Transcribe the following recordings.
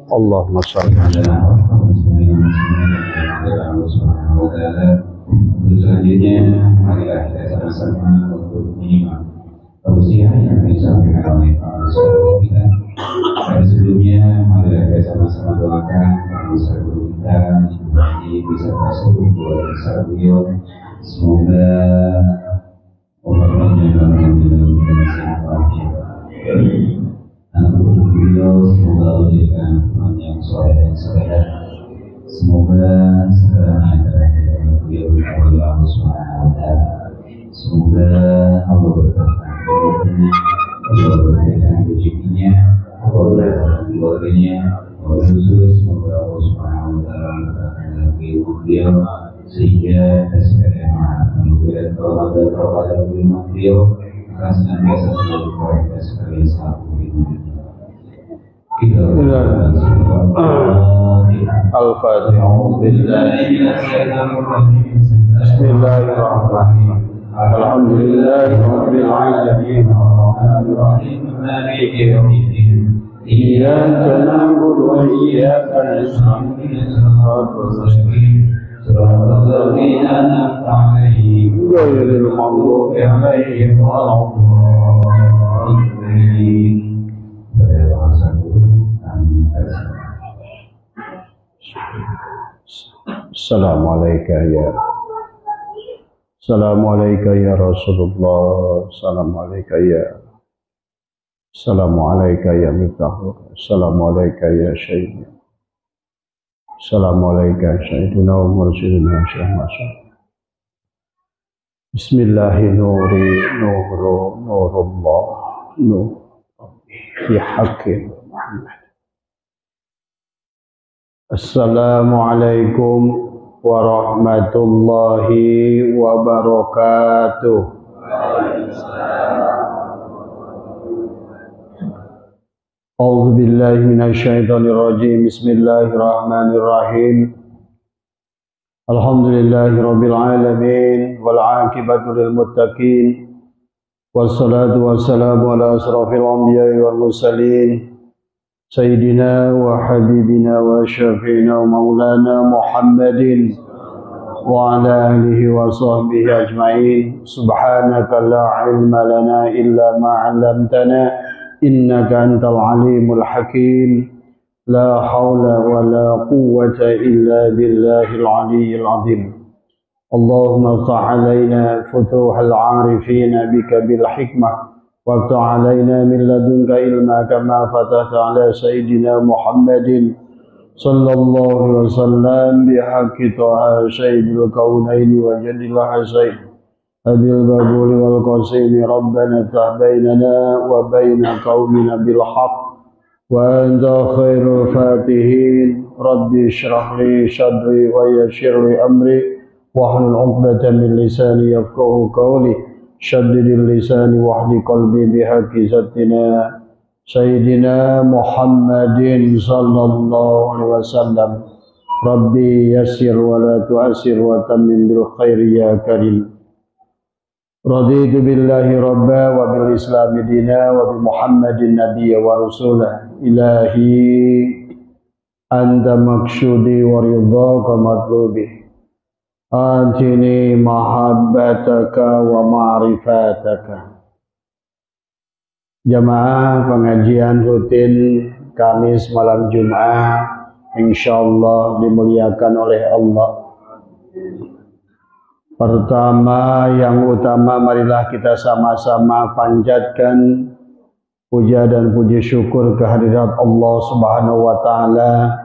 Allahumma shalli ala selanjutnya marilah kita sama-sama untuk menyimak tausiah yang disampaikan oleh para ustaz kita. Dan sebelumnya marilah kita sama-sama doakan para ustaz guru kita yang bisa masuk buat besar beliau. Semoga umurnya dalam sehat walafiat. Anak beliau semoga menjadikan teman yang soleh dan soleha. Semoga segalanya terhadap beliau oleh Allah Subhanahu wa Ta'ala. Semoga Allah berkatkan umurnya, Allah berkatkan rezekinya, Allah berkatkan keluarganya, Allah khusus semoga Allah Subhanahu wa Ta'ala berkatkan beliau sehingga sekalian menganugerahkan kalau ada kepada beliau akan senantiasa selalu keluarga sekalian selalu Al-Fatihah. Bismillahirrahmanirrahim. Alhamdulillahirabbil alamin. Arrahmanirrahim. Maliki yaumiddin. Iyyaka na'budu wa iyyaka nasta'in. Shiratal ladzina an'amta 'alaihim ghairil maghdubi 'alaihim waladdallin. Assalamualaikum ya Rasulullah. Assalamualaikum ya Miftahul. Assalamualaikum ya Syekh. Assalamualaikum Sayyidina wa Mursyidina Syekh Masya. Bismillahirrahmanirrahim. Nur fi haqqi Muhammad. Assalamualaikum warahmatullahi wabarakatuh. A'udzu billahi minasyaitonir rajim. Bismillahirrahmanirrahim. Alhamdulillahirabbil alamin wal 'aqibatu lil muttaqin. Wassalatu wassalamu ala asrafil anbiya'i wal mursalin. Sayyidina wa habibina wa syafi'ina wa maulana Muhammadin wa ala alihi wa sahbihi ajma'in. Subhanaka la ilma lana illa ma 'allamtana innaka antal alimul hakim. La hawla wa la quwwata illa billahil aliyyil azim. Allahumma iftah alaina futuhal 'arifina bika bil hikmah وافتح علينا من لدنك علما كما فتحت على سيدنا محمد صلى الله عليه وسلم بحق طه سيد الكونين وجل الحسين أبي البابول والقاسم ربنا افتح بيننا وبين قومنا بالحق وأنت خير الفاتحين ربي اشرح لي صدري ويسر لي أمري واحلل عقدة من لساني يفقهوا قولي Syaddidil lisani wahdi qalbi bihaqi zattina Sayyidina Muhammadin sallallahu alaihi wasallam. Rabbi yassir wa la tu'assir wa tammim bil khairi ya karim. Raditu billahi rabba wa bil islami dina wa bi Muhammadin nabiyya wa rasulah. Ilahi anta maksudi wa ridhaka matlubi. Atini mahabbataka wa ma'rifataka. Jamaah pengajian rutin Kamis malam Jumat insyaallah dimuliakan oleh Allah. Pertama yang utama marilah kita sama-sama panjatkan puja dan puji syukur kehadirat Allah Subhanahu wa taala.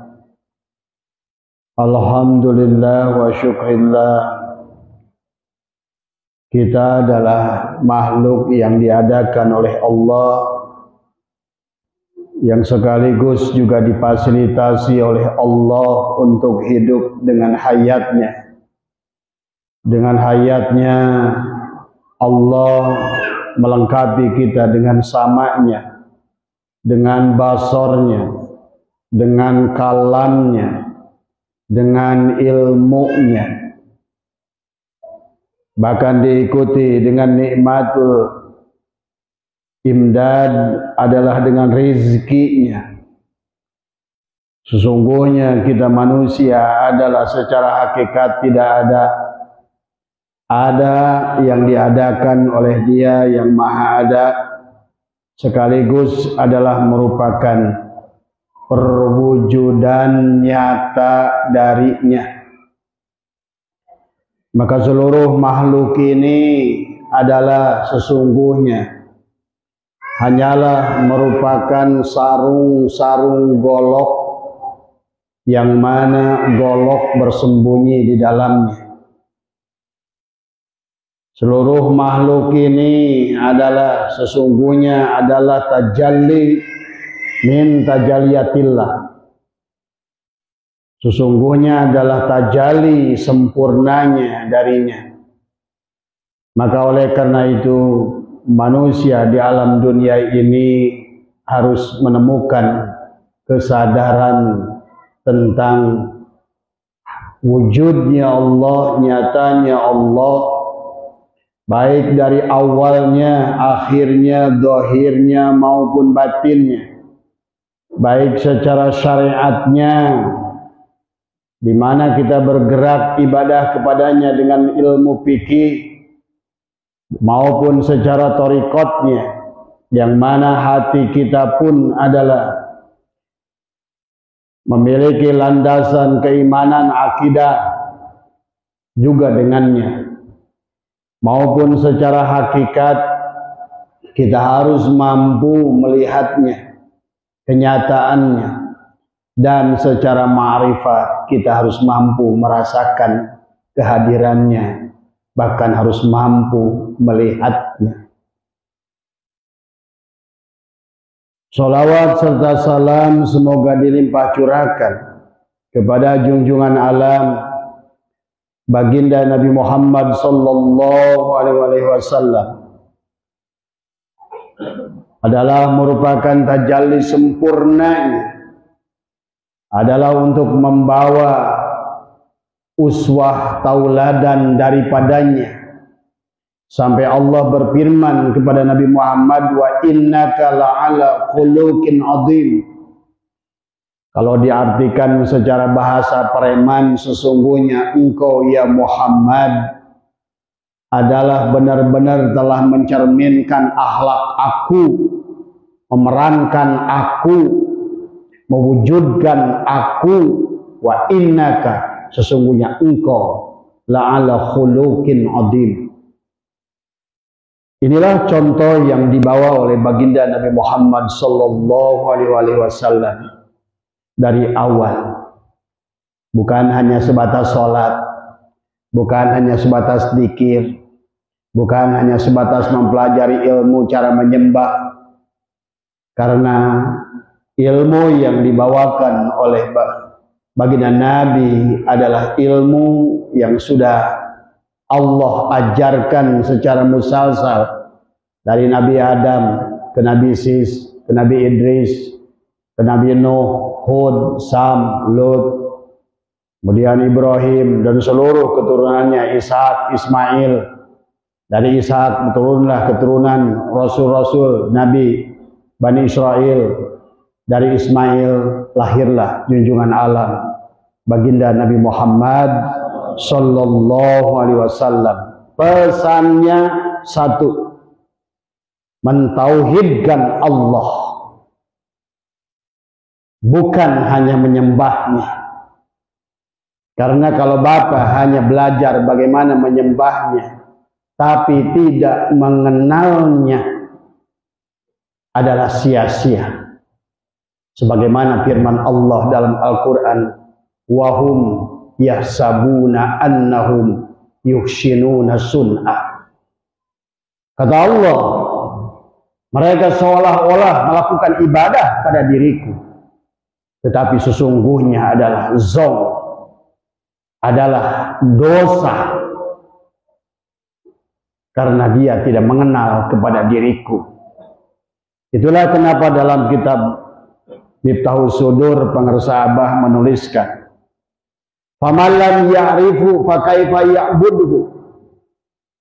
Alhamdulillah wa syukrillah. Kita adalah makhluk yang diadakan oleh Allah, yang sekaligus juga difasilitasi oleh Allah untuk hidup dengan hayatnya. Dengan hayatnya Allah melengkapi kita dengan samanya, dengan basornya, dengan kalamnya, dengan ilmunya, bahkan diikuti dengan nikmatul Imdad adalah dengan rezekinya. Sesungguhnya kita manusia adalah secara hakikat tidak ada yang diadakan oleh Dia yang Maha Ada, sekaligus adalah merupakan perwujudan nyata darinya. Maka seluruh makhluk ini adalah sesungguhnya hanyalah merupakan sarung-sarung golok yang mana golok bersembunyi di dalamnya. Seluruh makhluk ini adalah sesungguhnya adalah tajalli min tajalliyatillah. Sesungguhnya adalah tajalli sempurnanya darinya. Maka oleh karena itu manusia di alam dunia ini harus menemukan kesadaran tentang wujudnya Allah, nyatanya Allah, baik dari awalnya, akhirnya, zahirnya maupun batinnya, baik secara syariatnya, di mana kita bergerak ibadah kepadanya dengan ilmu fikih, maupun secara thariqatnya, yang mana hati kita pun adalah memiliki landasan keimanan akidah juga dengannya, maupun secara hakikat kita harus mampu melihatnya, kenyataannya, dan secara ma'rifat kita harus mampu merasakan kehadirannya, bahkan harus mampu melihatnya. Salawat serta salam semoga dilimpah curahkan kepada junjungan alam baginda Nabi Muhammad sallallahu alaihi wasallam, adalah merupakan tajalli sempurnanya, adalah untuk membawa uswah tauladan daripadanya, sampai Allah berfirman kepada Nabi Muhammad, wa innaka la'ala khuluqin azim. Kalau diartikan secara bahasa preman, sesungguhnya engkau ya Muhammad adalah benar-benar telah mencerminkan akhlak aku, memerankan aku, mewujudkan aku. Wa innaka, sesungguhnya engkau la'ala khuluqin azim. Inilah contoh yang dibawa oleh baginda Nabi Muhammad sallallahu alaihi wasallam dari awal. Bukan hanya sebatas sholat, bukan hanya sebatas dzikir, bukan hanya sebatas mempelajari ilmu cara menyembah, karena ilmu yang dibawakan oleh baginda Nabi adalah ilmu yang sudah Allah ajarkan secara musalsal dari Nabi Adam ke Nabi Sis, ke Nabi Idris, ke Nabi Nuh, Hud, Sam, Lut, kemudian Ibrahim dan seluruh keturunannya, Ishak, Ismail. Dari Ishak turunlah keturunan Rasul-Rasul Nabi Bani Israel. Dari Ismail lahirlah junjungan alam baginda Nabi Muhammad sallallahu alaihi wasallam. Pesannya satu, mentauhidkan Allah, bukan hanya menyembahnya. Karena kalau Bapak hanya belajar bagaimana menyembahnya tapi tidak mengenalnya, adalah sia-sia. Sebagaimana firman Allah dalam Al-Quran, wahum yahsabuna annahum yuhsinuna sun'ah. Kata Allah, mereka seolah-olah melakukan ibadah pada diriku, tetapi sesungguhnya adalah zong, adalah dosa, karena dia tidak mengenal kepada diriku. Itulah kenapa dalam kitab Miftahus Sudur pengarsa Abah menuliskan, faman lam ya'rifu fa kaifa ya'budhu.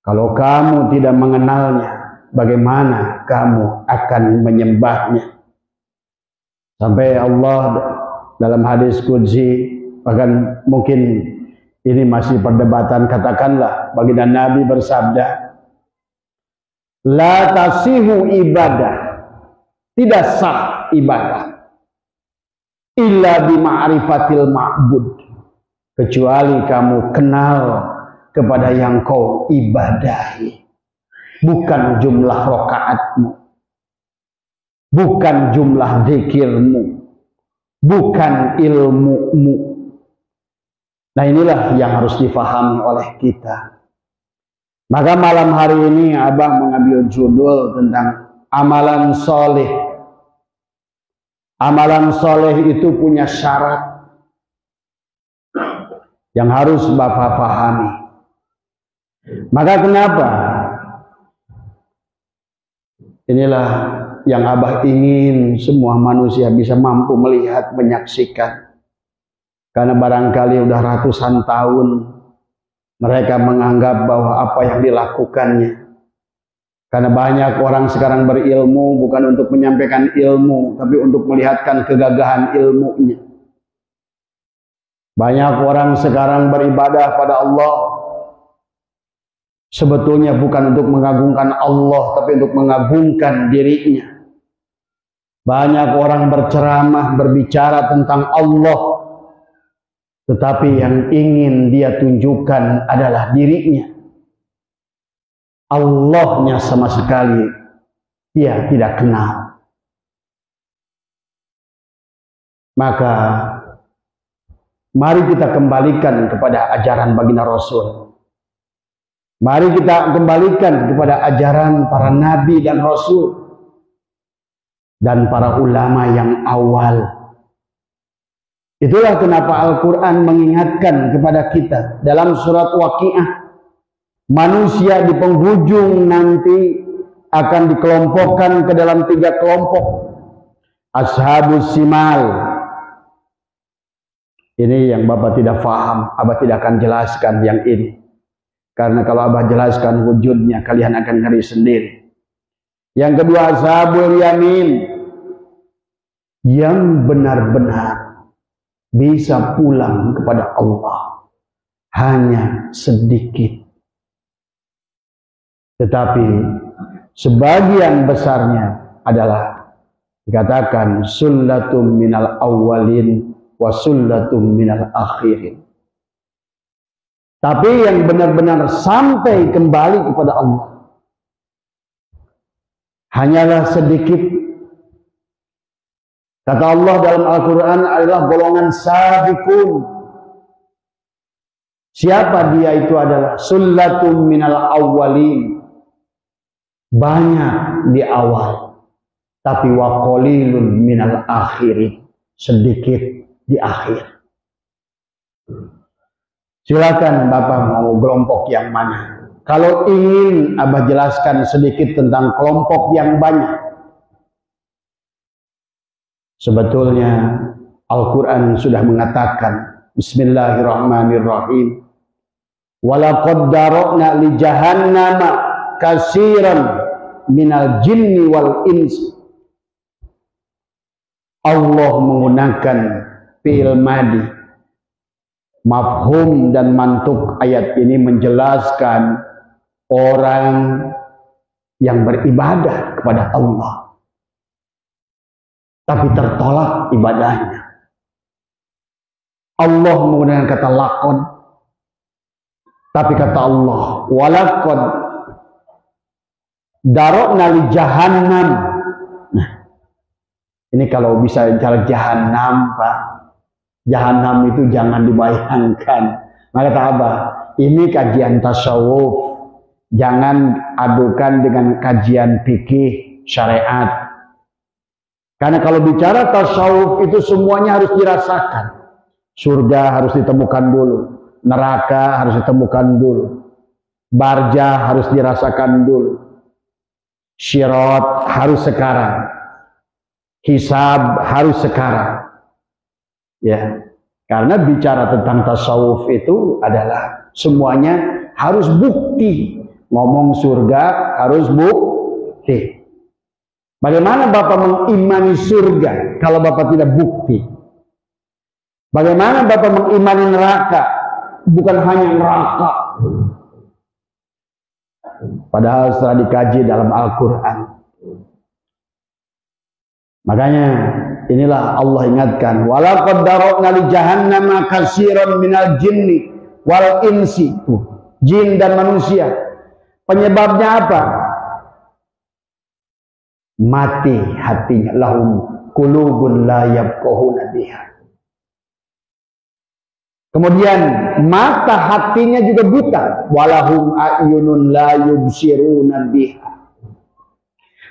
Kalau kamu tidak mengenalnya, bagaimana kamu akan menyembahnya. Sampai Allah dalam hadis qudsi, bahkan mungkin ini masih perdebatan, katakanlah baginda Nabi bersabda, la tasihu ibadah, tidak sah ibadah, illa bima'rifatil ma'bud, kecuali kamu kenal kepada yang kau ibadahi. Bukan jumlah rakaatmu, bukan jumlah zikirmu, bukan ilmumu. Nah, inilah yang harus difahami oleh kita. Maka malam hari ini Abah mengambil judul tentang amalan soleh. Amalan soleh itu punya syarat yang harus Bapak pahami. Maka kenapa? Inilah yang Abah ingin semua manusia bisa mampu melihat, menyaksikan. Karena barangkali udah ratusan tahun mereka menganggap bahwa apa yang dilakukannya. Karena banyak orang sekarang berilmu bukan untuk menyampaikan ilmu, tapi untuk melihatkan kegagahan ilmunya. Banyak orang sekarang beribadah pada Allah sebetulnya bukan untuk mengagungkan Allah, tapi untuk mengagungkan dirinya. Banyak orang berceramah, berbicara tentang Allah, tetapi yang ingin dia tunjukkan adalah dirinya. Allahnya sama sekali dia tidak kenal. Maka mari kita kembalikan kepada ajaran baginda Rasul. Mari kita kembalikan kepada ajaran para nabi dan rasul dan para ulama yang awal. Itulah kenapa Al-Quran mengingatkan kepada kita dalam surat Waqiah, manusia di penghujung nanti akan dikelompokkan ke dalam 3 kelompok. Ashabus simal. Ini yang Bapak tidak paham, Abah tidak akan jelaskan yang ini. Karena kalau Abah jelaskan wujudnya, kalian akan ngeri sendiri. Yang kedua, ashabul yamin, yang benar-benar bisa pulang kepada Allah hanya sedikit. Tetapi sebagian besarnya adalah dikatakan sullatum minal awwalin wa sullatum minal akhirin. Tapi yang benar-benar sampai kembali kepada Allah hanyalah sedikit. Kata Allah dalam Al-Quran adalah golongan sabiqun. Siapa dia itu adalah sullatum minal awwalin, banyak di awal, tapi wa qalilun minal akhirin, sedikit di akhir. Silakan Bapak mau kelompok yang mana. Kalau ingin Abah jelaskan sedikit tentang kelompok yang banyak. Sebetulnya Al-Quran sudah mengatakan, Bismillahirrahmanirrahim, walaqad dara'na li jahannama katsiran minal jinni wal ins. Allah menggunakan fi'il madi, mafhum dan mantuk ayat ini menjelaskan orang yang beribadah kepada Allah tapi tertolak ibadahnya. Allah menggunakan kata laqad, tapi kata Allah walaqad dara'na li jahannam. Nah, ini kalau bisa bicara jahannam, Pak, Jahanam itu jangan dibayangkan. Maka kata Abah, ini kajian tasawuf, jangan adukan dengan kajian fikih syariat. Karena kalau bicara tasawuf itu semuanya harus dirasakan. Surga harus ditemukan dulu, neraka harus ditemukan dulu, barja harus dirasakan dulu, syirat harus sekarang, hisab harus sekarang. Ya, karena bicara tentang tasawuf itu adalah semuanya harus bukti. Ngomong surga harus bukti. Bagaimana Bapak mengimani surga kalau Bapak tidak bukti? Bagaimana Bapak mengimani neraka bukan hanya neraka? Padahal setelah dikaji dalam Al-Quran. Makanya inilah Allah ingatkan, walaqad dara'na li jahannama katsiran minal jinni wal insi, jin dan manusia. Penyebabnya apa? Mati hatinya, lahum qulubun la yafqahuna biha. Kemudian mata hatinya juga buta, walahum a'yunun la yubsiruna biha.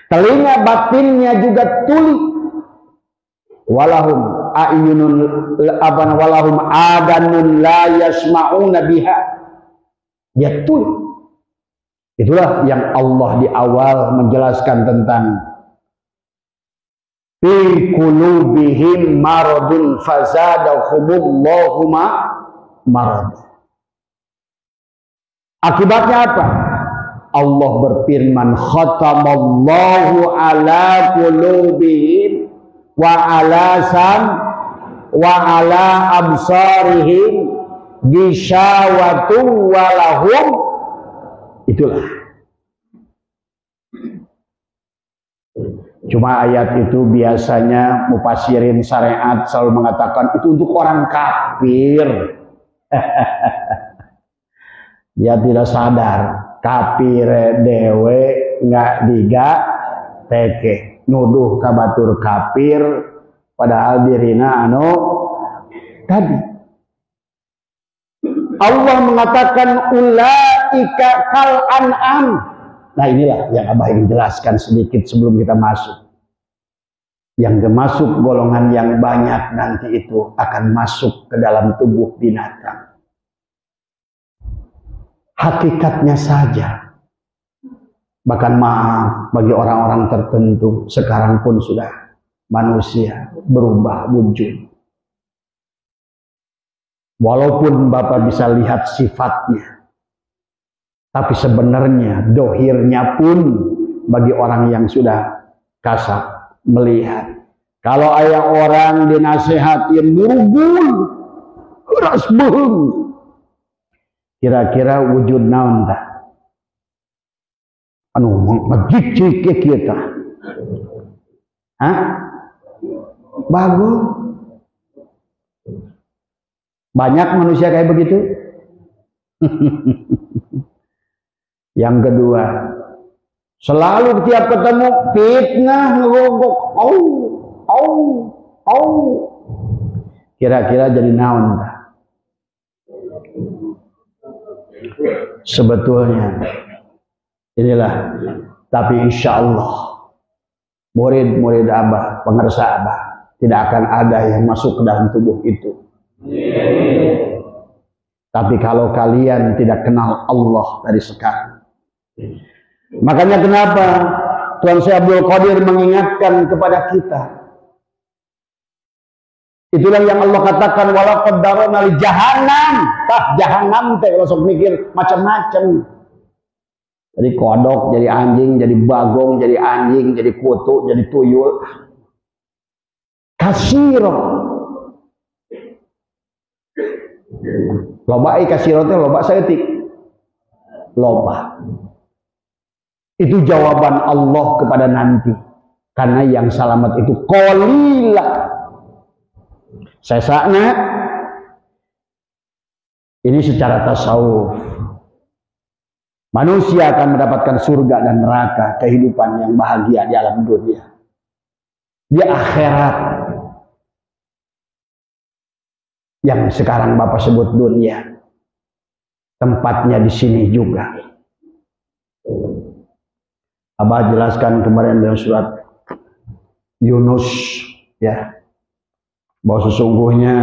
Telinga batinnya juga tuli, walahum a'yunun walahum adanun la yasma'una biha. Dia tuli. Itulah yang Allah di awal menjelaskan tentang fi qulubihim maradun fazadahumullahu marad. Akibatnya apa? Allah berfirman, khatamallahu ala qulubihim wa ala absarihim ghishawatun walahum. Itulah. Cuma ayat itu biasanya mufassirin syariat selalu mengatakan itu untuk orang kafir. Dia tidak sadar kafir dewe nggak diga teke nuduh kabatur kafir padahal dirina anu tadi. Allah mengatakan ulaika kal an'am. Nah inilah yang Abah ingin jelaskan sedikit sebelum kita masuk. Yang masuk golongan yang banyak nanti itu akan masuk ke dalam tubuh binatang. Hakikatnya saja. Bahkan maaf bagi orang-orang tertentu sekarang pun sudah manusia berubah wujud. Walaupun Bapak bisa lihat sifatnya, tapi sebenarnya dohirnya pun bagi orang yang sudah kasar melihat. Kalau ayah orang dinasihatin burubul, keras bung, kira-kira wujud naon tah? Anu ngejik kita, hah? Bagus. Banyak manusia kayak begitu. Yang kedua, selalu tiap ketemu fitnah ngerogok. Kira-kira jadi naon dah? Sebetulnya inilah, tapi insya Allah murid-murid Abah, pengersa Abah tidak akan ada yang masuk ke dalam tubuh itu. Tapi kalau kalian tidak kenal Allah dari sekarang, makanya kenapa Tuan Syekh Abdul Qadir mengingatkan kepada kita. Itulah yang Allah katakan walaqad darana li jahannam. Tah jahannam teh kalau sok mikir macam-macam. Jadi kodok, jadi anjing, jadi bagong, jadi anjing, jadi kutu, jadi tuyul. Kasiro. Loba kasiro teh loba saeutik. Loba. Itu jawaban Allah kepada nanti. Karena yang selamat itu qalila. Sesakna ini secara tasawuf. Manusia akan mendapatkan surga dan neraka, kehidupan yang bahagia di alam dunia. Di akhirat. Yang sekarang Bapak sebut dunia. Tempatnya di sini juga. Abah jelaskan kemarin dalam surat Yunus ya, bahwa sesungguhnya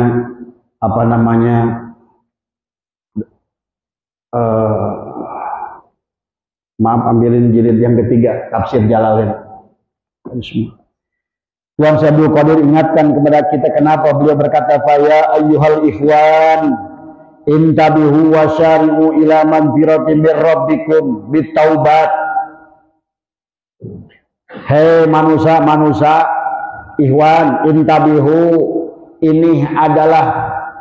apa namanya maaf ambilin jilid yang ketiga tafsir Jalalain. Tuan Syekh Abdul Qadir ingatkan kepada kita kenapa beliau berkata ya ayyuhal ikhwan intabihu wa syari'u ila manfiratin min rabbikum bitaubat. Hei manusia, ikhwan, intabihu, ini adalah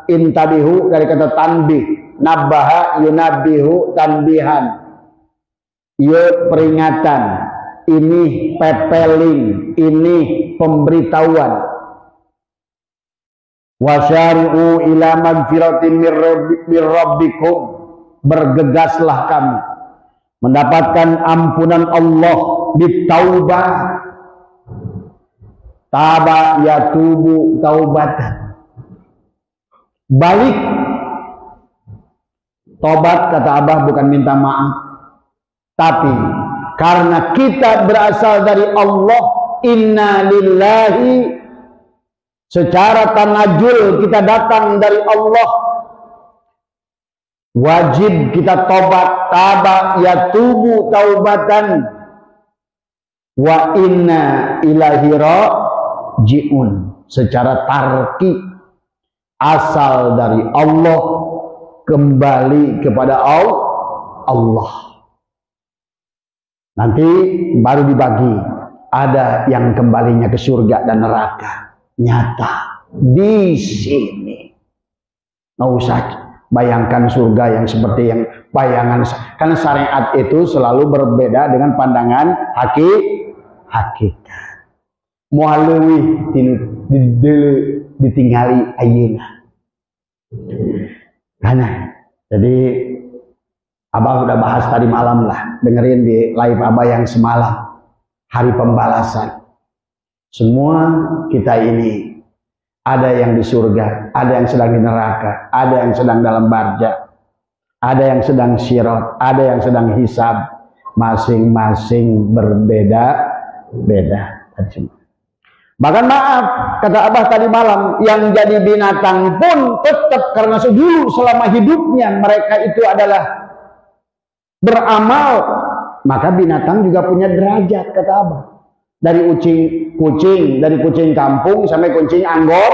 intabihu dari kata tanbih, nabaha yunabihu tanbihan, ya peringatan, ini pepeling, ini pemberitahuan. Wasyari'u ila magfiratin mir rabbikum, bergegaslah kamu mendapatkan ampunan Allah, bitaubah, taba yatubu taubatan, balik. Tobat kata Abah bukan minta maaf, tapi karena kita berasal dari Allah, inna lillahi, secara tanajul kita datang dari Allah, wajib kita tobat, taba yatubu taubatan, wa inna ilahi raji'un, secara tarki asal dari Allah, kembali kepada Allah. Nanti baru dibagi, ada yang kembalinya ke surga dan neraka. Nyata di sini. Nggak usah bayangkan surga yang seperti yang bayangan, karena syariat itu selalu berbeda dengan pandangan hakikat. Mualwi ditinggali ayeuna. Karena jadi Abah udah bahas tadi malam lah, dengerin di live Abah yang semalam, hari pembalasan. Semua kita ini ada yang di surga, ada yang sedang di neraka, ada yang sedang dalam barja, ada yang sedang sirat, ada yang sedang hisab, masing-masing berbeda-beda. Bahkan maaf, kata Abah tadi malam, yang jadi binatang pun tetap karena dulu selama hidupnya mereka itu adalah beramal, maka binatang juga punya derajat, kata Abah. Dari kucing, dari kucing kampung sampai kucing Anggor,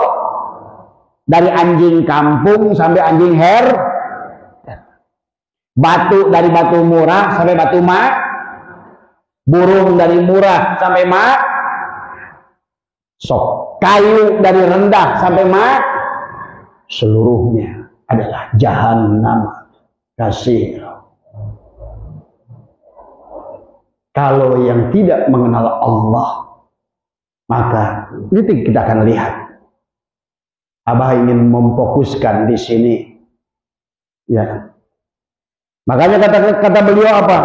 dari anjing kampung sampai anjing batu dari batu murah sampai batu mak, burung dari murah sampai mak, sok kayu dari rendah sampai mak, seluruhnya adalah jahannam kasir. Kalau yang tidak mengenal Allah, maka nanti kita akan lihat. Abah ingin memfokuskan di sini, ya. Makanya kata beliau apa?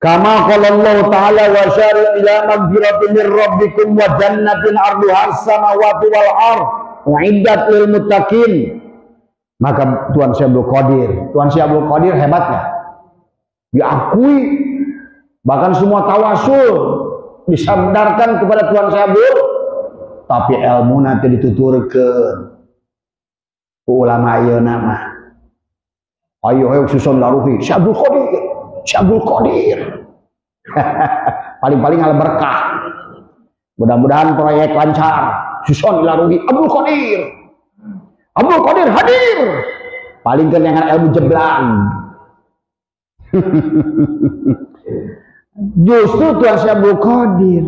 Kama qala Allah Ta'ala wa syari' ila magfiratin mir rabbikum wa jannatin arduha as-samawati wal ardh u'iddat lil muttaqin. Maka Tuan Syekh Abdul Qadir hebat nggak? Diakui. Bahkan semua tawasul disandarkan kepada Tuan Syabul, tapi ilmu nanti dituturkan ulama ayeuna mah. Ayo susun laruhi Syabul Qadir. Paling-paling ala berkah. Mudah-mudahan proyek lancar. Susun laruhi Abdul Qadir hadir. Paling kenyangan ilmu jeblang. Justru Tuan Syabul Qadir,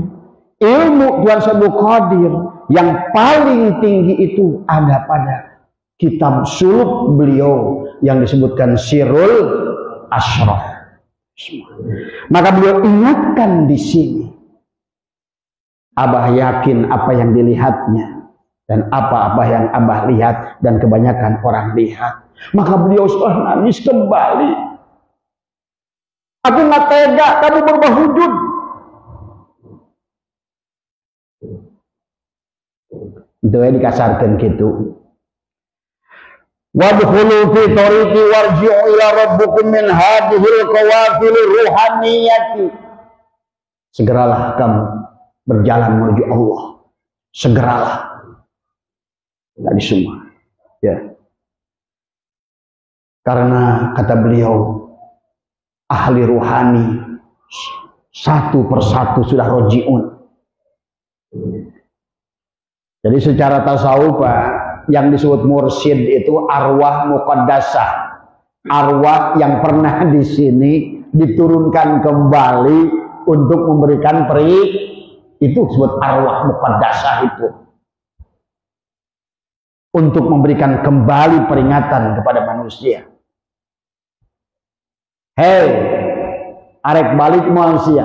ilmu Tuan Syabul Qadir yang paling tinggi itu ada pada kitab suluk beliau yang disebutkan Sirrul Ashraf. Maka beliau ingatkan di sini, Abah yakin apa yang dilihatnya dan apa-apa yang Abah lihat dan kebanyakan orang lihat. Maka beliau sudah nangis kembali. Aku nggak tega, kamu berubah wujud. Itu ya dikasarkan gitu. Wadkhulu fi tariqi warji'u ila rabbukum min hadhil qawafil ruhaniyati. Segeralah kamu berjalan menuju Allah. Segeralah. Tadi semua. Ya. Karena kata beliau, ahli ruhani satu persatu sudah roji'un. Jadi secara tasawuf yang disebut mursyid itu arwah muqaddasah, arwah yang pernah di sini diturunkan kembali untuk memberikan itu disebut arwah muqaddasah itu. Untuk memberikan kembali peringatan kepada manusia. Hei, arek balik manusia.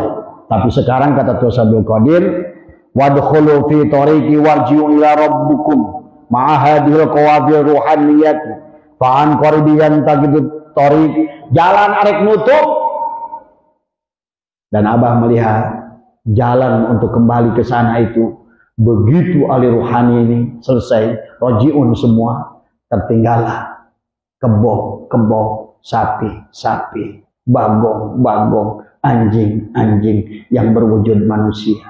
Tapi sekarang kata Tuhan Abdul Qadir, wadkhulu fi tariqi warji'u ila rabbukum ma'ahadil qawabil ruhaniyati fa'an qaribiyan tagidu tariq. Jalan arek nutup. Dan Abah melihat jalan untuk kembali ke sana itu begitu ahli ruhani ini selesai, rojiun semua, tertinggallah kebo, sapi, bagong, anjing yang berwujud manusia.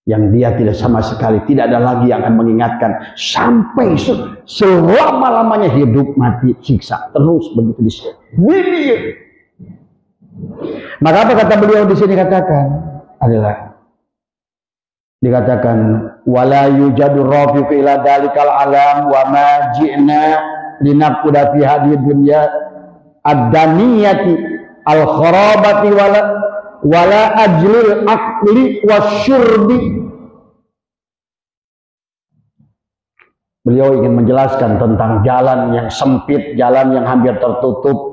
Yang dia tidak sama sekali, tidak ada lagi yang akan mengingatkan sampai selama-lamanya hidup mati siksa terus begitu di sini. Maka apa kata beliau di sini katakan adalah dikatakan wala yujadu rafiq ila dalikal alam wa ma ji'na linaquda fi hadhihi dunya ad-daniyati al-kharabati wala ajlil aqli wasyurbi. Beliau ingin menjelaskan tentang jalan yang sempit, jalan yang hampir tertutup,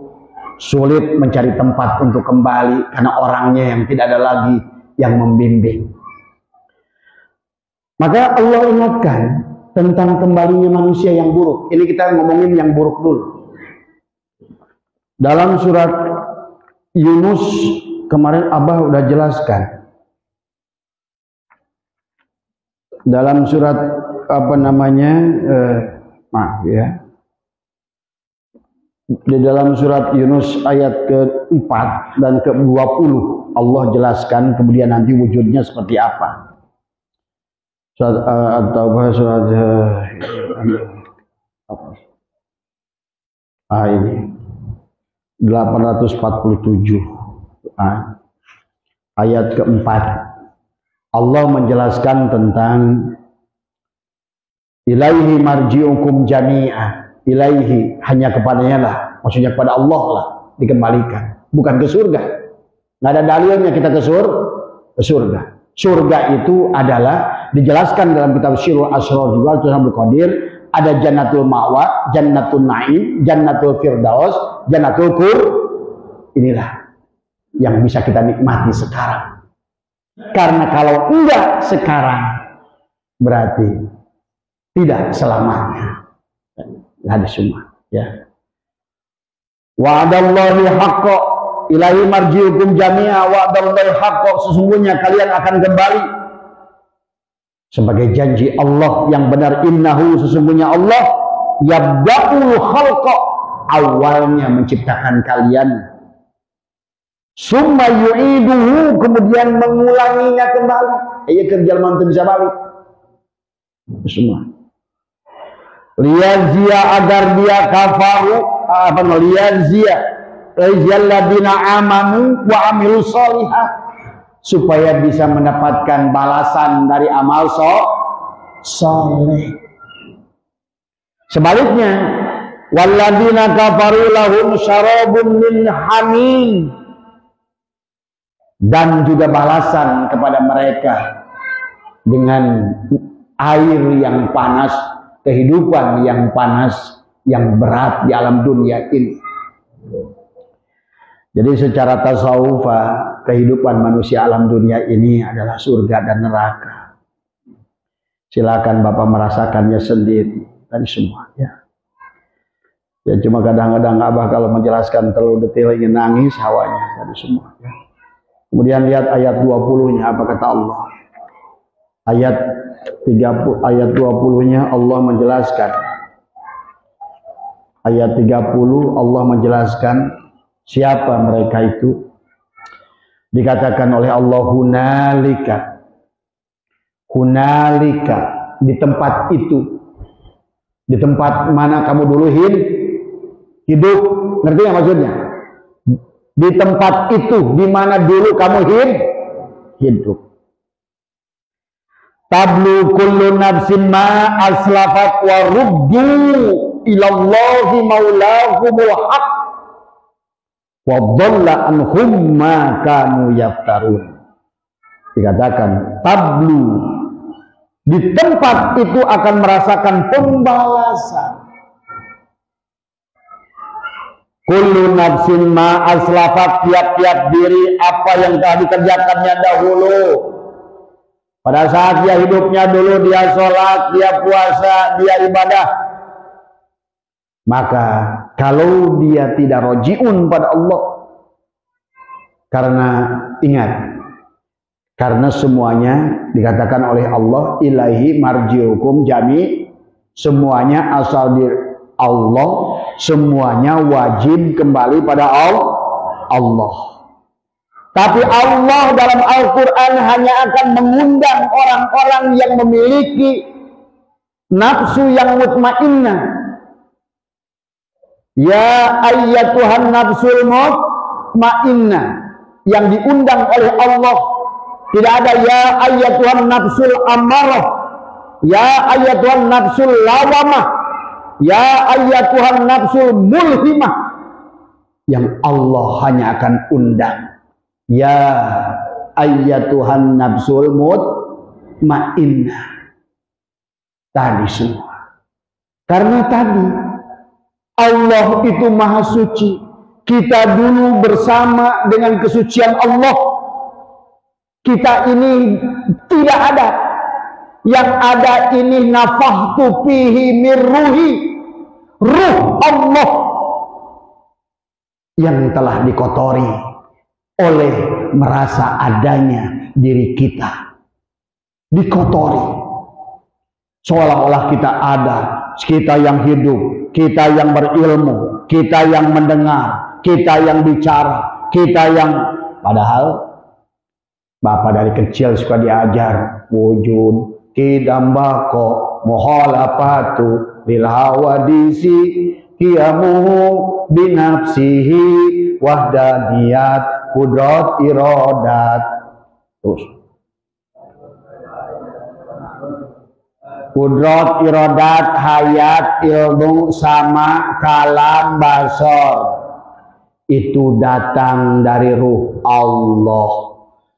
sulit mencari tempat untuk kembali karena orangnya yang tidak ada lagi yang membimbing. Maka Allah ingatkan tentang kembalinya manusia yang buruk. Ini kita ngomongin yang buruk dulu. Dalam surat Yunus kemarin Abah udah jelaskan. Dalam surat maaf ya. Di dalam surat Yunus ayat ke-4 dan ke-20 Allah jelaskan kemudian nanti wujudnya seperti apa. Surat At-Taubah surat ini 847 ayat ke-4 Allah menjelaskan tentang ilaihi marji'ukum jami'a. Ilaihi, hanya kepadanya lah, maksudnya kepada Allah lah dikembalikan, bukan ke surga. Nggak ada dalilnya kita ke surga. Surga itu adalah dijelaskan dalam kitab Syirul Asrar juga Tuhan Abdul Qadir, ada jannatul ma'wa, jannatul na'im, jannatul firdaus, jannatul kur. Inilah yang bisa kita nikmati sekarang. Karena kalau enggak sekarang berarti tidak selamanya. Nggak ada semua ya. Wa'adallahi haqqa ilahi marji'ukum jami'a wa'adallahi haqqa, sesungguhnya kalian akan kembali sebagai janji Allah yang benar. Innahu, sesungguhnya Allah yabda'ul khalqa, awalnya menciptakan kalian, summa yu'iduhu, kemudian mengulanginya kembali. Iya kerja mantu bisa balik semua. Liyazia, agar dia kafaru liyaziyalladina amanu wa amilu sholihat, supaya bisa mendapatkan balasan dari amal soleh. Sebaliknya, walladzina kafaru lahum syarabun min hamim, dan juga balasan kepada mereka dengan air yang panas, kehidupan yang panas, yang berat di alam dunia ini. Jadi secara tasawuf, kehidupan manusia alam dunia ini adalah surga dan neraka. Silakan Bapak merasakannya sendiri tadi semua ya. Ya cuma kadang-kadang Abah kalau menjelaskan terlalu detail ingin nangis hawanya tadi semua ya. Kemudian lihat ayat 20-nya apa kata Allah. Ayat 20-nya Allah menjelaskan. Ayat 30 Allah menjelaskan siapa mereka itu. Dikatakan oleh Allah hunalika, di tempat itu, di tempat mana kamu dulu hidup, ngerti nggak maksudnya? Di tempat itu, di mana dulu kamu hidup. Tablu kullu nafsin ma aslafat wa ruddu ilallahi maulahumul haq wa dhalla anhum ma kanu yaftarun. Dikatakan tablu, di tempat itu akan merasakan pembalasan. Kullu nafsin ma aslafat, tiap-tiap diri apa yang telah dikerjakannya dahulu. Pada saat dia hidupnya dulu, dia sholat, dia puasa, dia ibadah. Maka kalau dia tidak rojiun pada Allah, karena ingat, karena semuanya dikatakan oleh Allah, ilahi marjiukum jami, semuanya asal dari Allah, semuanya wajib kembali pada Allah. Tapi Allah dalam Al-Quran hanya akan mengundang orang-orang yang memiliki nafsu yang mutmainnah. Ya ayyatuhan nafsul mutmainnah, yang diundang oleh Allah. Tidak ada ya ayyatuhan nafsul ammarah, ya ayyatuhan nafsul lawamah, ya ayyatuhan nafsul mulhimah. Yang Allah hanya akan undang ya ayyatuhan nafsul mutmainnah. Tadi semua. Karena tadi Allah itu maha suci. Kita dulu bersama dengan kesucian Allah. Kita ini tidak ada. Yang ada ini nafahtu fihi min ruhi, ruh Allah yang telah dikotori oleh merasa adanya diri kita. Dikotori. Seolah-olah kita ada, kita yang hidup, kita yang berilmu, kita yang mendengar, kita yang bicara, kita yang, padahal Bapak dari kecil suka diajar wujud kidambako muhalafatu lil hawadisi qiyamuhu binafsihi wahdaniyat kudrat iradat. Terus kudrat iradat hayat ilmu sama kalam basar itu datang dari ruh Allah.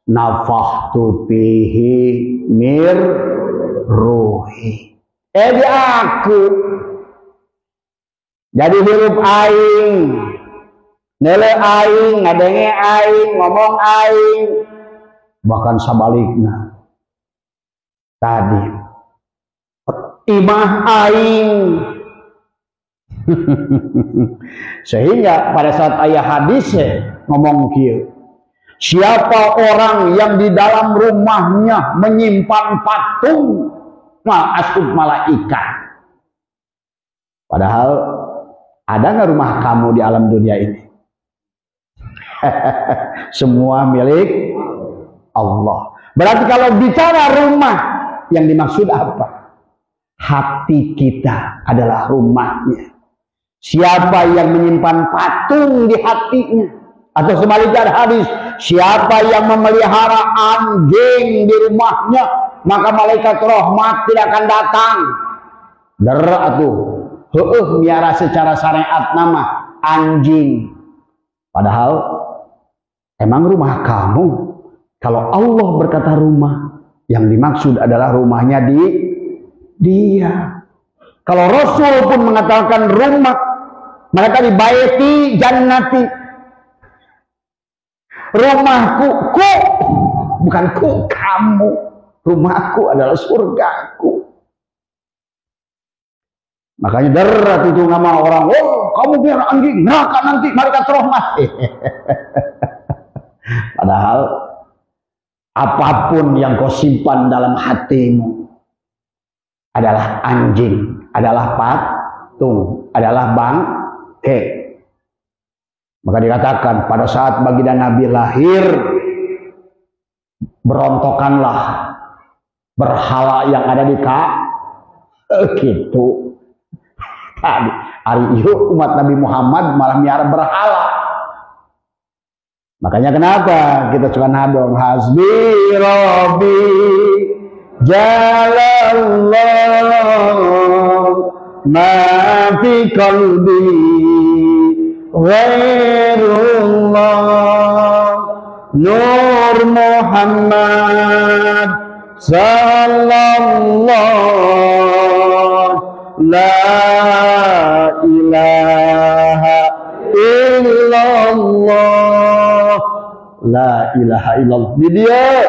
Nafahtu fihi mir ruhi. Di aku. Jadi hirup aing, nele aing, ngadenge aing, ngomong aing, bahkan sabaliknya. Tadi imah aing. Sehingga pada saat ayah hadisnya ngomong kieu, siapa orang yang di dalam rumahnya menyimpan patung asub malaikat. Padahal ada nggak rumah kamu di alam dunia ini? Semua milik Allah. Berarti kalau bicara rumah, yang dimaksud apa? Hati kita adalah rumahnya. Siapa yang menyimpan patung di hatinya? Atau sebaliknya hadis, siapa yang memelihara anjing di rumahnya, maka malaikat rahmat tidak akan datang. Atuh, miara secara syariat nama anjing. Padahal emang rumah kamu. Kalau Allah berkata rumah, yang dimaksud adalah rumahnya di dia. Kalau Rasul pun mengatakan rumah, mereka di baiti jannati. Rumahku, bukan kamu. Rumahku adalah surgaku. Makanya derat itu nama orang, oh kamu biar anjing, neraka nanti malaikat rahmat. Padahal apapun yang kau simpan dalam hatimu adalah anjing, adalah patung, adalah bangke. Maka dikatakan pada saat baginda Nabi lahir, berontokanlah berhala yang ada di gitu. Tadi hari itu umat Nabi Muhammad malah miara berhala. Makanya kenapa kita suka nadong hasbi rabbi jalallah ma fi qalbi ghairullah Nur Muhammad sallallahu la ilaha illallah. La ilaha illallah. Di dia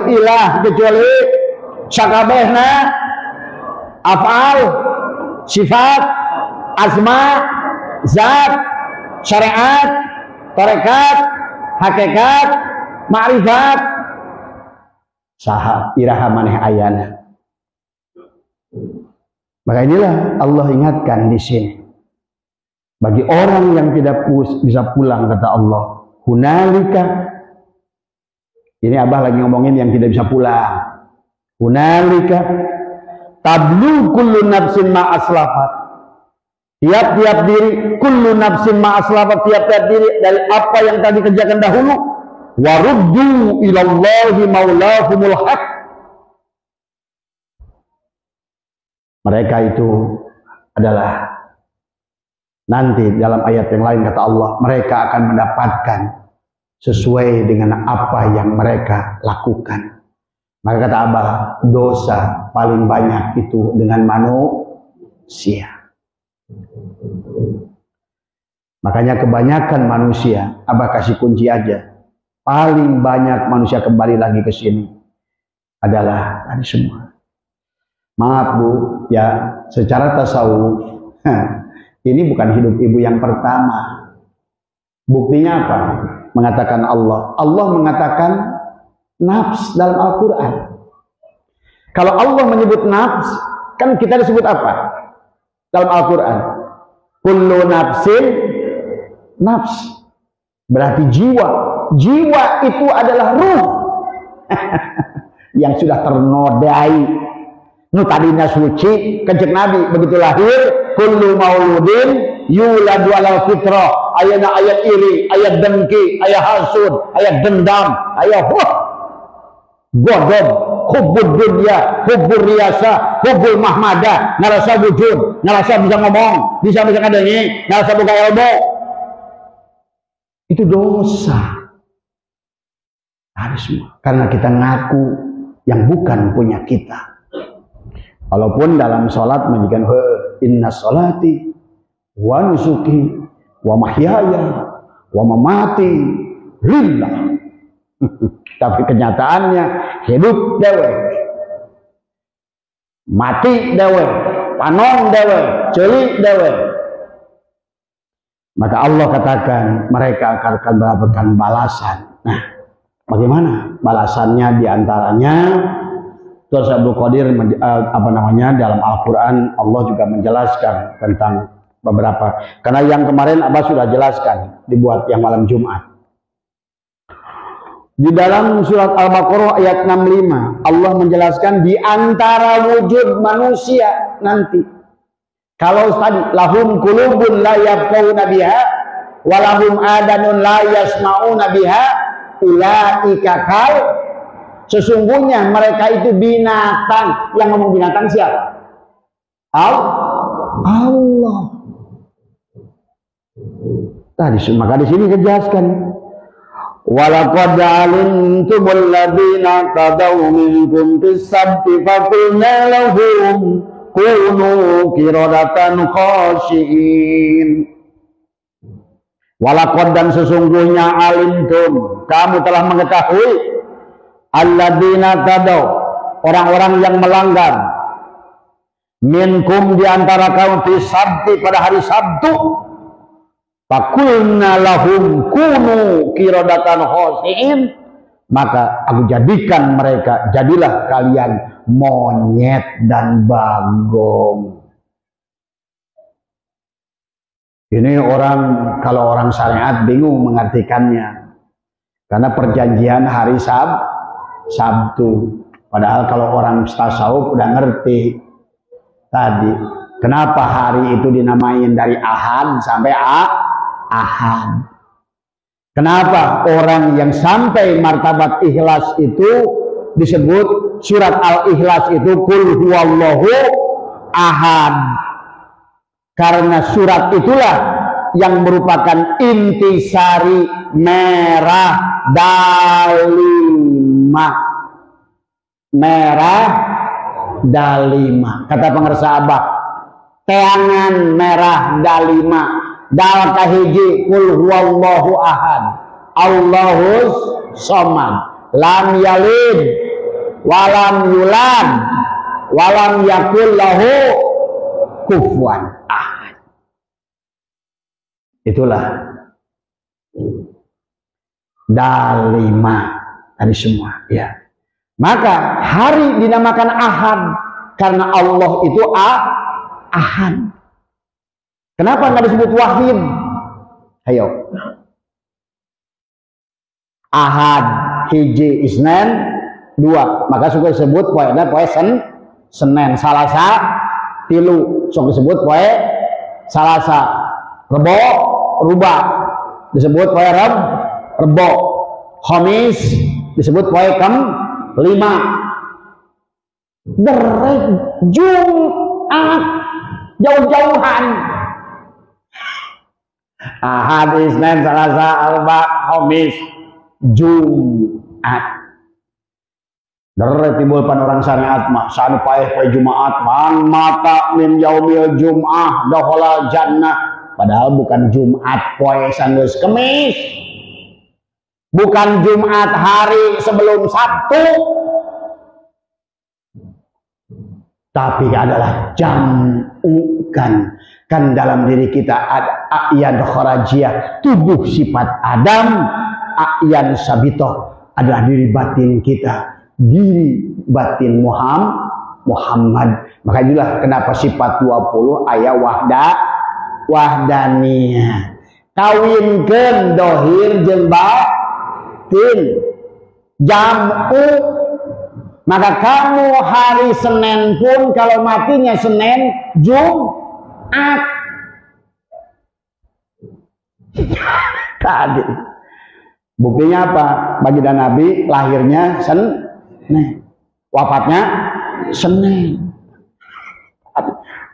ilah kecuali sakabehna afal, sifat, asma, zat, syariat, tarekat, hakikat, ma'rifat, saha iraha maneh ayana. Maka inilah Allah ingatkan di sini. Bagi orang yang tidak bisa pulang, kata Allah, hunalika. Ini Abah lagi ngomongin yang tidak bisa pulang. Hunalika tablu kullu nafsin ma aslafat. Tiap-tiap diri, kullu nafsin ma aslafat, tiap-tiap diri dari apa yang tadi kerjakan dahulu. Waruddu ilallahi maulahumul haq. Mereka itu adalah nanti dalam ayat yang lain kata Allah, mereka akan mendapatkan sesuai dengan apa yang mereka lakukan. Maka kata Abah, dosa paling banyak itu dengan manusia. Makanya kebanyakan manusia, Abah kasih kunci aja, paling banyak manusia kembali lagi ke sini adalah tadi semua. Maaf Bu, ya secara tasawuf ini bukan hidup ibu yang pertama. Buktinya apa? Mengatakan Allah. Allah mengatakan nafs dalam Al-Quran. Kalau Allah menyebut nafs, kan kita disebut apa? Dalam Al-Quran. Kullu nafsin nafs. Berarti jiwa. Jiwa itu adalah ruh. Yang sudah ternodai. Nu tadinya suci, kejek Nabi begitu lahir, kullu mauludin yuladu ala fitrah. Ayatnya ayat iri, ayat dengki, ayat hasud, ayat dendam, ayat godom, hubbul dunya, hubbul riyasa, hubbul mahmadah, ngerasa wujud, ngerasa bisa ngomong, bisa kadengi, ngerasa buka ilmu. Itu dosa. Harus semua. Karena kita ngaku yang bukan punya kita. Walaupun dalam sholat menjadikan inna sholati wa nusuki wa mahyaya wa mamati lillah. Tapi kenyataannya hidup dewe, mati dewe, panon dewe, celik dewe. Maka Allah katakan mereka akan mendapatkan balasan. Nah, bagaimana balasannya? Diantaranya Terus Abdul Qadir dalam Al-Quran Allah juga menjelaskan tentang beberapa. Karena yang kemarin Abah sudah jelaskan dibuat yang malam Jumat. Di dalam surat Al-Baqarah ayat 65 Allah menjelaskan di antara wujud manusia nanti. Kalau tadi lahum qulubun la yafqahuna biha wa lahum adanun la yasma'una biha ulaika kal. Sesungguhnya mereka itu binatang. Yang ngomong binatang siapa? Allah. Tadi maka di sini dijelaskan. Walaqad alimtumul ladzina tadaw minkum fis-sabti faqulna lahum kunu qiradatan khashiin. Walaqad dan sesungguhnya alimtum, kamu telah mengetahui alladzina tadaw, orang-orang yang melanggar, minkum diantara kaum fi sabti pada hari Sabtu, fakulna lahum kunu qiradatan khasiin, maka aku jadikan mereka, jadilah kalian monyet dan bagong. Ini kalau orang syariat bingung mengartikannya, karena perjanjian hari Sabtu. Padahal kalau orang tasawuf udah ngerti tadi kenapa hari itu dinamain dari Ahad sampai Ahad. Kenapa orang yang sampai martabat ikhlas itu disebut surat Al-Ikhlas itu Qul huwallahu ahad. Karena surat itulah yang merupakan intisari merah dalima. Merah dalima. Kata pengersa Abah, teangan merah dalima. Dal kahiji kul huwallahu ahad. Allahus somad. Lam yalid walam yulad walam yakul lahu kufuwan ahad. Itulah dalima tadi semua ya. Maka hari dinamakan ahad karena Allah itu ahad. Kenapa nggak disebut wahid? Ayo. Ahad, hiji, isnen, dua. Maka suka disebut poe Senin, Salasa, tilu. Suka disebut poe Salasa. Rebo, rubah. Disebut poe rebo. Khamis disebut poe lima. Derek Jumat jauh-jauhan. Ahad, Isnin, Salasa, Arba, Khamis, Jumat. Derek timbul pan orang syariat mah sanu paeh poe Jumat man mata min yaumil jum'ah dakhala jannah. Padahal bukan Jumat poe sanggeus Kemis. Bukan Jumat hari sebelum Sabtu. Tapi adalah jam'ukan. Kan dalam diri kita ada a'yan kharajiyah, tubuh sifat Adam, a'yan sabitoh adalah diri batin kita, diri batin Muhammad. Maka itulah kenapa sifat 20 aya wahdaniyah. Kawinkeun dohir jeung batin jam'u. Maka kamu hari Senin pun kalau matinya Senin, Jumat. Tadi. Buktinya apa? Baginda Nabi lahirnya Senin. Wafatnya Senin.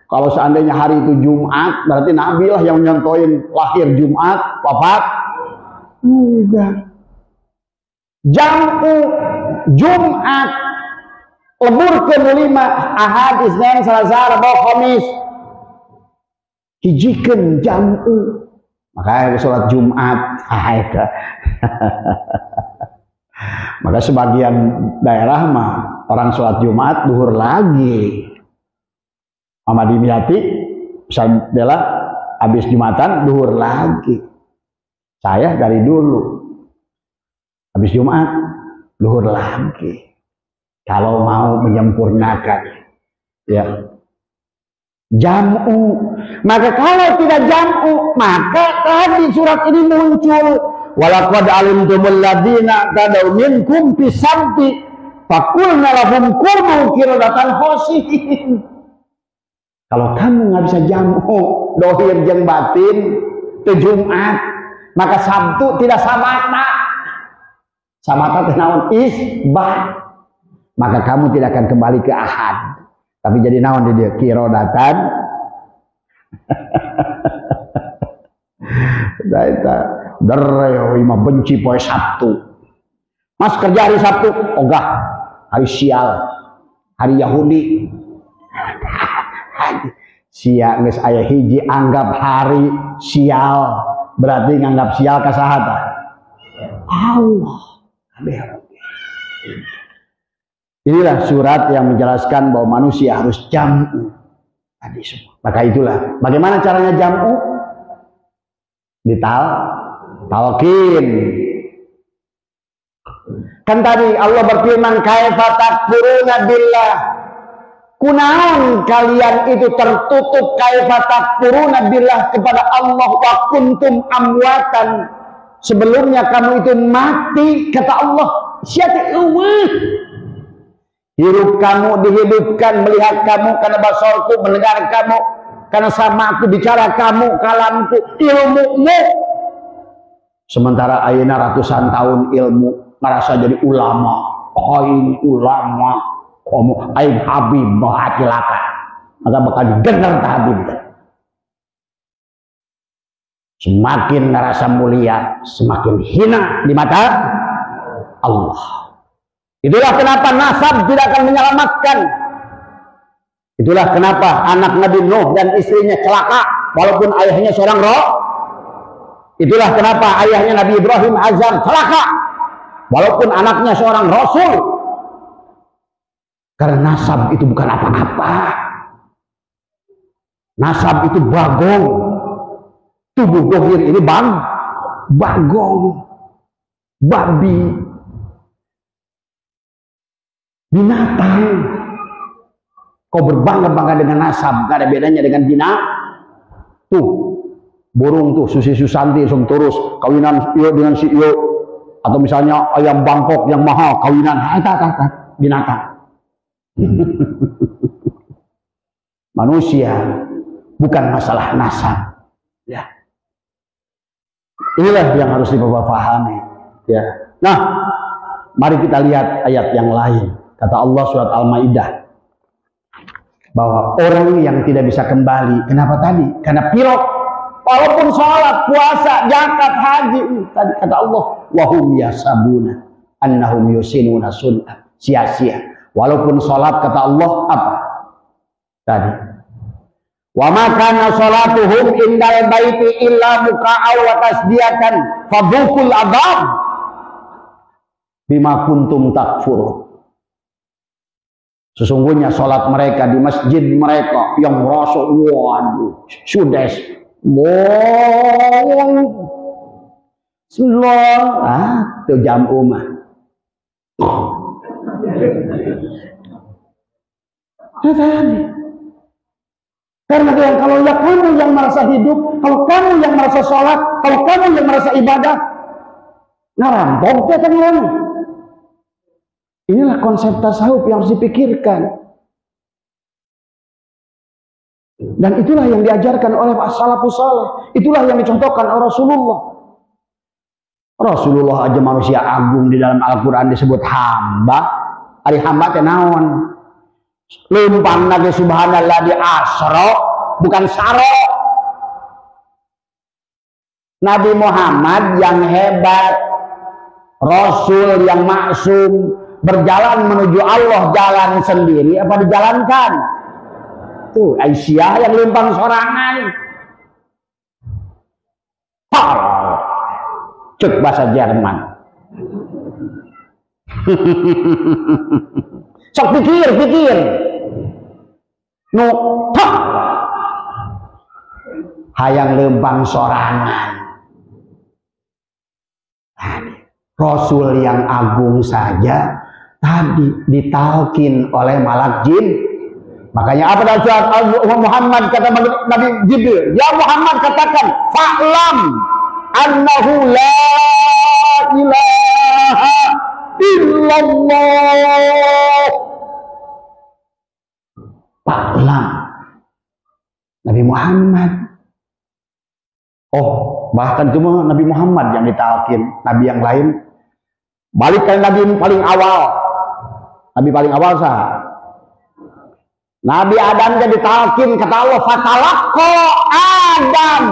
Kalau seandainya hari itu Jumat, berarti Nabi lah yang nyontoin lahir Jumat, wafat. Enggak. Jam'u Jumat. Lebur ke 5 Ahad, Isnin, Salasa, Rabu, Khamis. Hijikeun jam'u. Makanya sholat Jumat. Maka sebagian daerah mah orang sholat Jumat duhur lagi. Mama Dimyati bisa bela habis Jumatan duhur lagi. Saya dari dulu habis Jumat duhur lagi. Kalau mau menyempurnakan ya jam'u. Maka kalau tidak jam'u, maka tadi surat ini muncul walaqad alimtumul ladzina tadaw minkum fi sabti faqulna lahum kunu qiradatan khasiin. Kalau kamu nggak bisa jam'u dohir jeung batin ke Jumat, maka Sabtu tidak samata. Samata teh naon? Isbat. Maka kamu tidak akan kembali ke Ahad, tapi jadi naon di dia qiradatan. Daita dereo imah benci poe Sabtu. Mas kerja hari Sabtu, ogah hari sial, hari Yahudi. Sia geus aya hiji anggap hari sial, berarti nganggap sial ka saha tah? Allah. Inilah surat yang menjelaskan bahwa manusia harus jam'u tadi semua. Maka itulah bagaimana caranya jam'u? Talqin. Kan tadi Allah berfirman kaifa takfuruna billah. Kunaon kalian itu tertutup kaifa takfuruna billah kepada Allah wa kuntum amwatan. Sebelumnya kamu itu mati kata Allah. Siapa hirup kamu dihidupkan, melihat kamu karena basorku, mendengar kamu karena sama aku bicara kamu, kalamku, ilmumu. Sementara ayeuna ratusan tahun ilmu merasa jadi ulama. Oh ini ulama, kamu aing Habib bahacilaka, maka bakal didengar Habib. Semakin merasa mulia, semakin hina di mata Allah. Itulah kenapa nasab tidak akan menyelamatkan. Itulah kenapa anak Nabi Nuh dan istrinya celaka walaupun ayahnya seorang roh. Itulah kenapa ayahnya Nabi Ibrahim Azam celaka walaupun anaknya seorang rasul. Karena nasab itu bukan apa-apa. Nasab itu bagong. Tubuh dohir ini bagong, babi, binatang. Kau berbangga-bangga dengan nasab, gak ada bedanya dengan binatang. Tuh, burung tuh, Susi Susanti, Sum Turus, kawinan iyo dengan si iyo. Atau misalnya ayam Bangkok yang mahal, kawinan, binatang. Manusia, bukan masalah nasab. Ya. Inilah yang harus dipahami. Ya. Nah, mari kita lihat ayat yang lain. Kata Allah surat Al-Maidah bahwa orang yang tidak bisa kembali, kenapa tadi? Karena pilok. Walaupun sholat, puasa, zakat, haji, tadi kata Allah, wahum yasabuna annahum yusinuna sun'ah, sia-sia. Walaupun sholat, kata Allah apa? Tadi. Wa ma kana sholatuhum indal baiti illa muka'aw wa tasdiyatan fadhuqul adzab bima kuntum takfurun. Sesungguhnya sholat mereka di masjid mereka yang merasa waduh sudes Bismillah itu jam umah karena kalau ya kamu yang merasa hidup, kalau kamu yang merasa sholat, kalau kamu yang merasa ibadah, ngarampok ya kan. Inilah konsep tasawuf yang harus dipikirkan. Dan itulah yang diajarkan oleh as-salafus saleh. Itulah yang dicontohkan oleh Rasulullah. Rasulullah aja manusia agung di dalam Al-Quran disebut hamba. Ari hamba teh naon? Lempang nabi subhanallah di asro, bukan saro. Nabi Muhammad yang hebat, Rasul yang maksum, berjalan menuju Allah jalan sendiri apa dijalankan? Tuh Aisyah yang lempang sorangan. Cek bahasa Jerman. Sok pikir. Nu hayang lempang sorangan. Rasul yang agung saja tadi ditalkin oleh malak jin. Makanya apa dalam surat Muhammad kata Nabi Jibril, ya Muhammad katakan, fa'lam annahu la ilaha illallah. Fa'lam Nabi Muhammad. Oh, bahkan cuma Nabi Muhammad yang ditalkin, Nabi yang lain balik ke Nabi paling awal. Nabi paling awal sah. Nabi Adam jadi talkin, kata Allah, fatalaqqa Adam.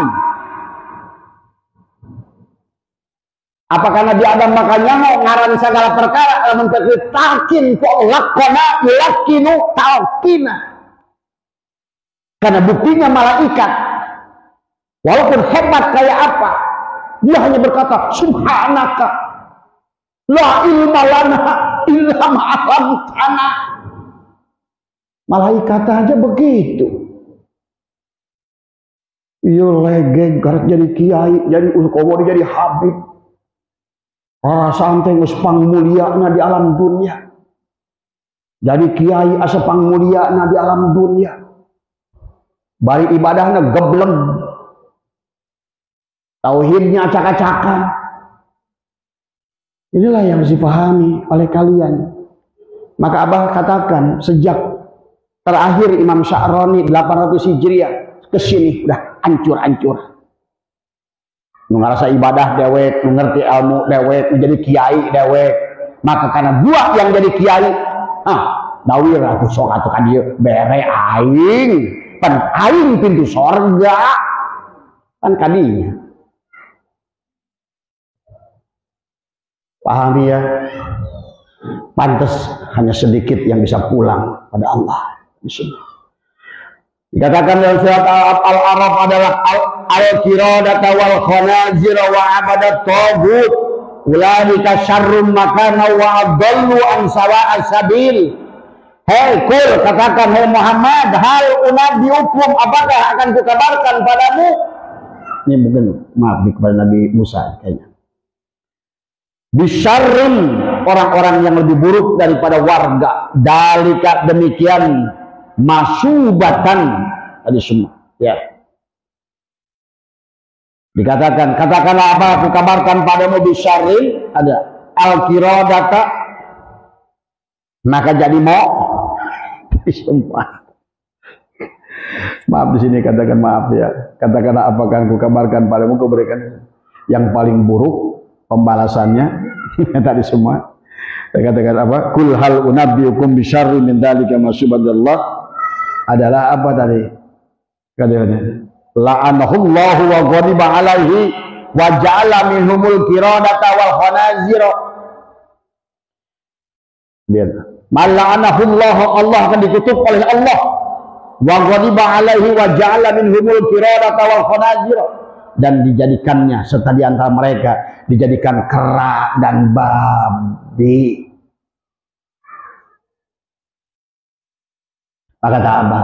Apakah Nabi Adam makanya mau ngaran segala perkara menteri talkin kok laqana yaqinu talkina. Karena buktinya malaikat walaupun hebat kayak apa, dia hanya berkata subhanaka la ilma lana illa ma 'allamtana. Malaikat aja begitu. Iya legeng garek jadi kiai, jadi ulkowo jadi habib. Rara santai geus pangmuliana di alam dunia. Jadi kiai asa pangmuliana di alam dunia. Bari ibadahna gebleng. Tauhidnya acak-acakan. Inilah yang harus dipahami oleh kalian. Maka Abah katakan sejak terakhir Imam Sya'rani 800 Hijriah ke sini udah hancur-hancur. Ngerasa ibadah dewek, ngerti ilmu dewek, menjadi kiai dewek. Maka karena gua yang jadi kiai, dawir atuh sok atuh ka dieu bere aing, pan aing pintu sorga. Kan kadinya. Pahami ya? Pantas hanya sedikit yang bisa pulang pada Allah. Dikatakan dalam surat Al-A'raf adalah al-qiradata wal khanazir wa abadat tagut ulaika syarrum makana wa adallu an sawa'as sabil. Hei kul, katakan hei Muhammad, hal unabbiukum, apakah akan kukabarkan padamu? Ini mungkin maaf kepada Nabi Musa kayaknya. Bisyarrin, orang-orang yang lebih buruk daripada warga. Dalika, demikian, masubatan tadi semua. Ya. Dikatakan, katakanlah apa aku kabarkan padamu bisyarrin, ada al-qiradata, maka jadi mau semua. Maaf di sini katakan maaf ya. Katakanlah apakah aku kabarkan padamu, aku berikan yang paling buruk pembalasannya. Tadi semua. Saya katakan apa? Kul hal unabbiukum bisyarri min dzalika masubadallah adalah apa tadi? Katanya la'anahullahu wa ghadiba alaihi wa ja'ala minhumul qiradata wal khanazira. Lihat. Mal'anahullahu, Allah akan dikutuk oleh Allah. Wa ghadiba alaihi wa ja'ala minhumul qiradata wal khanazira, dan dijadikannya serta di antara mereka dijadikan kera dan babi. Maka tak apa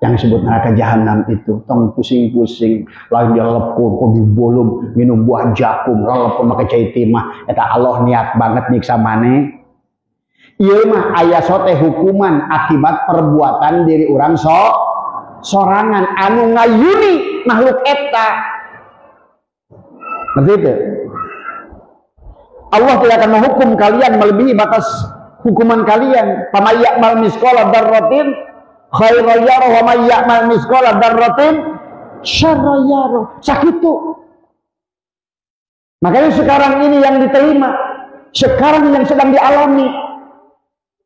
yang disebut neraka jahanam itu tong pusing-pusing lalu dia lepur kopi bolum minum buah jakum lepur pakai cai timah eta Allah niat banget nyiksa maneh. Ieu mah aya sote hukuman akibat perbuatan diri orang sorangan anu ngayuni makhluk eta. Ngerti itu? Allah tidak akan menghukum kalian melebihi batas hukuman kalian. Faman ya'mal misqala dzarratin khairan yarah wa man ya'mal misqala dzarratin syarran yarah. Sakitu. Makanya sekarang ini yang diterima, sekarang yang sedang dialami.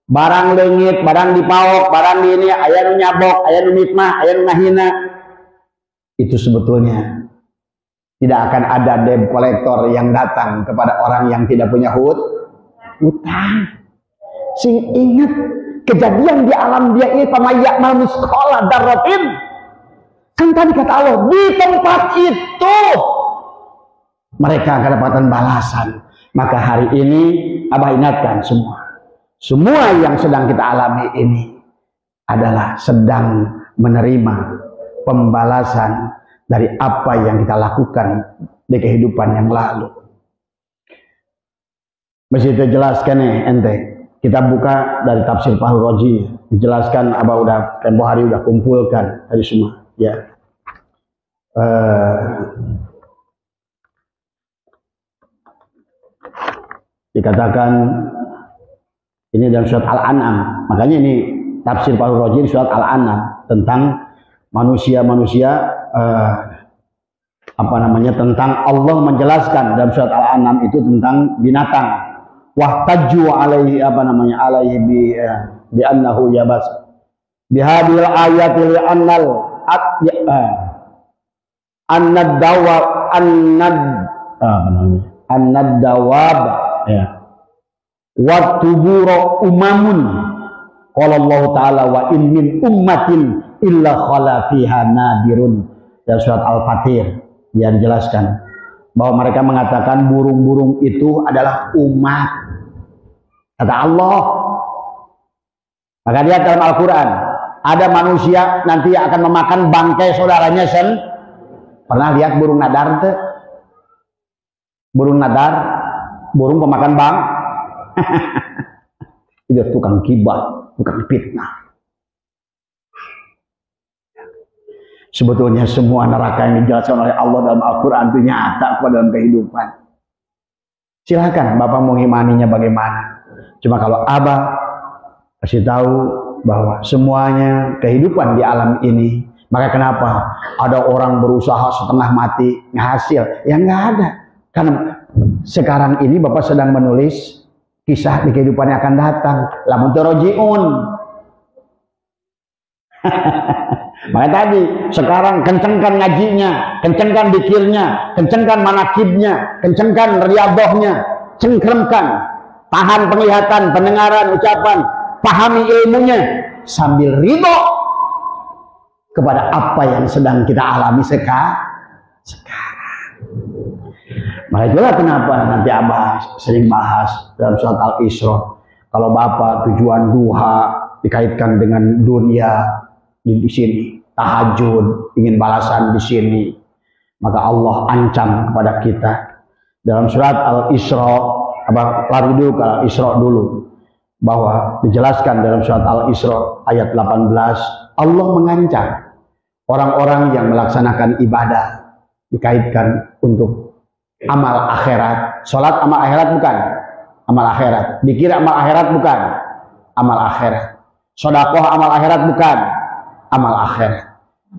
Barang leungit, barang dipaok, barang di ini, aya nu nyabok, aya nu mitmah, aya nu ngahina. Itu sebetulnya tidak akan ada debt collector yang datang kepada orang yang tidak punya hutang. Sing ingat kejadian di alam dia ini pamayak mal misqala dzarratin. Kan tadi kata Allah di tempat itu mereka akan dapatkan balasan. Maka hari ini Abah ingatkan semua yang sedang kita alami ini adalah sedang menerima pembalasan dari apa yang kita lakukan di kehidupan yang lalu. Masih dijelaskan nih ente. Kita buka dari tafsir Fathul Raji. Dijelaskan Abah udah tempo hari udah kumpulkan tadi semua. Ya. Dikatakan ini dalam surat Al-An'am. Makanya ini tafsir Fathul Raji surat Al-An'am tentang manusia-manusia tentang Allah menjelaskan dalam surat Al-An'am itu tentang binatang. Wahtaju alaihi alaihi bi annahu yabas. Bihadil ayati li annad dawab ya. Wa tubura umamun. Qala Allah Ta'ala wa in min ummatin illa khala fiha nadirun. Dari surat Al-Fatir yang dijelaskan bahwa mereka mengatakan burung-burung itu adalah umat kata Allah. Maka lihat dalam Al-Quran ada manusia nanti akan memakan bangkai saudaranya pernah lihat burung nadar itu? Burung nadar, burung pemakan bang. Itu tukang gibah, tukang fitnah. Sebetulnya semua neraka yang dijelaskan oleh Allah dalam Al-Quran itu nyata dalam kehidupan. Silakan Bapak mau ngimaninya bagaimana. Cuma kalau Abah kasih tahu bahwa semuanya kehidupan di alam ini, maka kenapa ada orang berusaha setengah mati ngehasil? Ya nggak ada. Karena sekarang ini Bapak sedang menulis kisah di kehidupan yang akan datang. Lamun torojiun. Maka tadi sekarang kencengkan ngajinya, kencengkan dikirnya, kencengkan manakibnya, kencengkan riyadhahnya, cengkramkan, tahan penglihatan, pendengaran, ucapan, pahami ilmunya, sambil ridho kepada apa yang sedang kita alami sekarang. Maka itulah kenapa nanti Abah sering bahas dalam surat Al-Isra, kalau Bapak tujuan duha dikaitkan dengan dunia di sini, tahajud ingin balasan di sini, maka Allah ancam kepada kita dalam surat Al-Isra. Abah lari dulu ke Al-Isra dulu, bahwa dijelaskan dalam surat Al-Isra ayat 18, Allah mengancam orang-orang yang melaksanakan ibadah dikaitkan untuk amal akhirat. Sholat amal akhirat bukan? Amal akhirat. Dikira amal akhirat bukan? Amal akhirat. Sedekah amal akhirat bukan? Amal akhirat.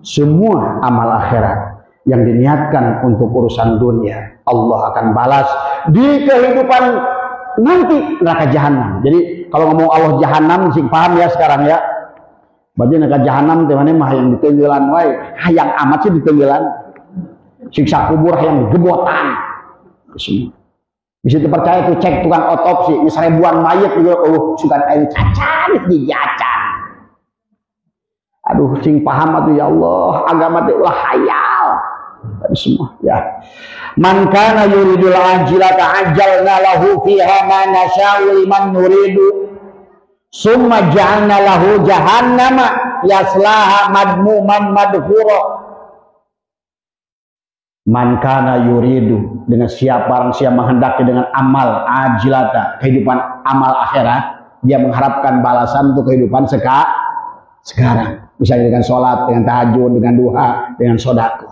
Semua amal akhirat yang diniatkan untuk urusan dunia, Allah akan balas di kehidupan nanti, neraka jahanam. Jadi kalau ngomong Allah jahanam, sih paham ya sekarang ya. Berarti neraka jahanam teman-teman mah yang ditenggelan wae, hayang amat sih ditenggelan. Siksa kubur yang gebotan. Bisa dipercaya tuh, cek tukang otopsi, ini seribuan mayat juga, suka air cacan, gigi acan. Aduh, sing paham atuh ya Allah, agama teh ulah hayal. Tadi semua ya. Man kana yuridul ajilata ajalna lahu fiha ma nasya'u liman nuridu. Summa ja'alna lahu jahannama yaslaha madmuman madhura. Man kana yuridu, dengan siapa orang siapa menghendaki dengan amal ajilata, kehidupan amal akhirat, dia mengharapkan balasan untuk kehidupan sekarang. Misalnya dengan sholat, dengan tahajud, dengan duha, dengan sodako.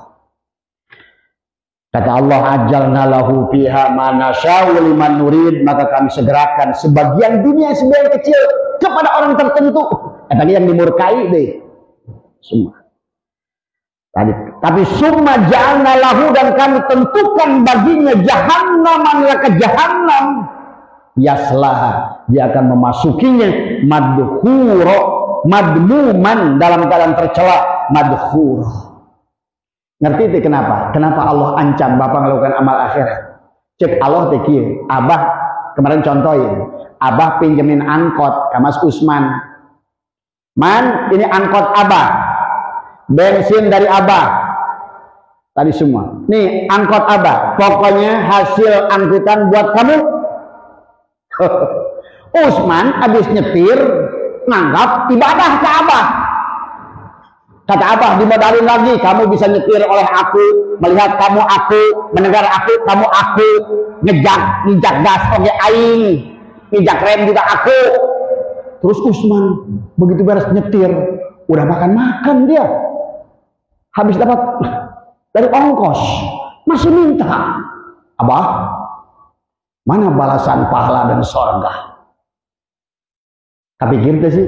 Kata Allah, ajalna lahu fiha ma nasya'u liman nurid, maka kami segerakan sebagian dunia sebagian kecil kepada orang tertentu. Tadi yang dimurkai deh semua. Tapi summa ja'alna lahu, dan kami tentukan baginya jahannam, neraka jahannam, yaslaha, dia akan memasukinya madhura, madmuman, dalam keadaan tercela, madhura. Ngerti itu kenapa? Kenapa Allah ancam Bapak melakukan amal akhirat? Cek Allah teki, Abah kemarin contohin, Abah pinjemin angkot ke Mas Usman. Man, ini angkot Abah, bensin dari Abah, tadi semua. Nih angkot Abah, pokoknya hasil angkutan buat kamu. Usman habis nyetir nganggap ibadah ke Abah. Kata Abah, dimodalin lagi, kamu bisa nyetir oleh aku, melihat kamu aku, mendengar aku, kamu aku, ngejak gas oke aing, ngejak rem juga aku. Terus Usman begitu beres nyetir, udah makan dia, habis dapat dari ongkos, masih minta. Abah, mana balasan pahala dan sorga? Tapi gitu sih,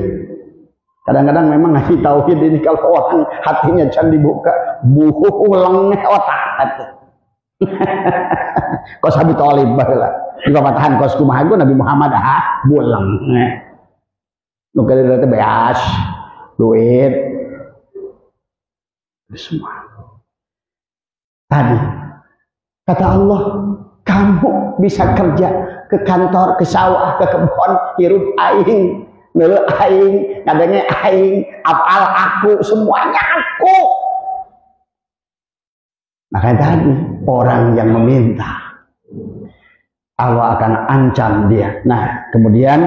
kadang-kadang memang ngasih tauhid ini kalau orang hatinya can dibuka, buhuleng otak hati. Kos Abu Thalib lah, di pematahan kos kumaha Nabi Muhammad buleng. Nu kada teh beas, duit, semua. Tadi kata Allah, kamu bisa kerja ke kantor, ke sawah, ke kebun, hirup aing, melu aing, ngadenge aing, apal aku, semuanya aku. Makanya tadi orang yang meminta, Allah akan ancam dia. Nah, kemudian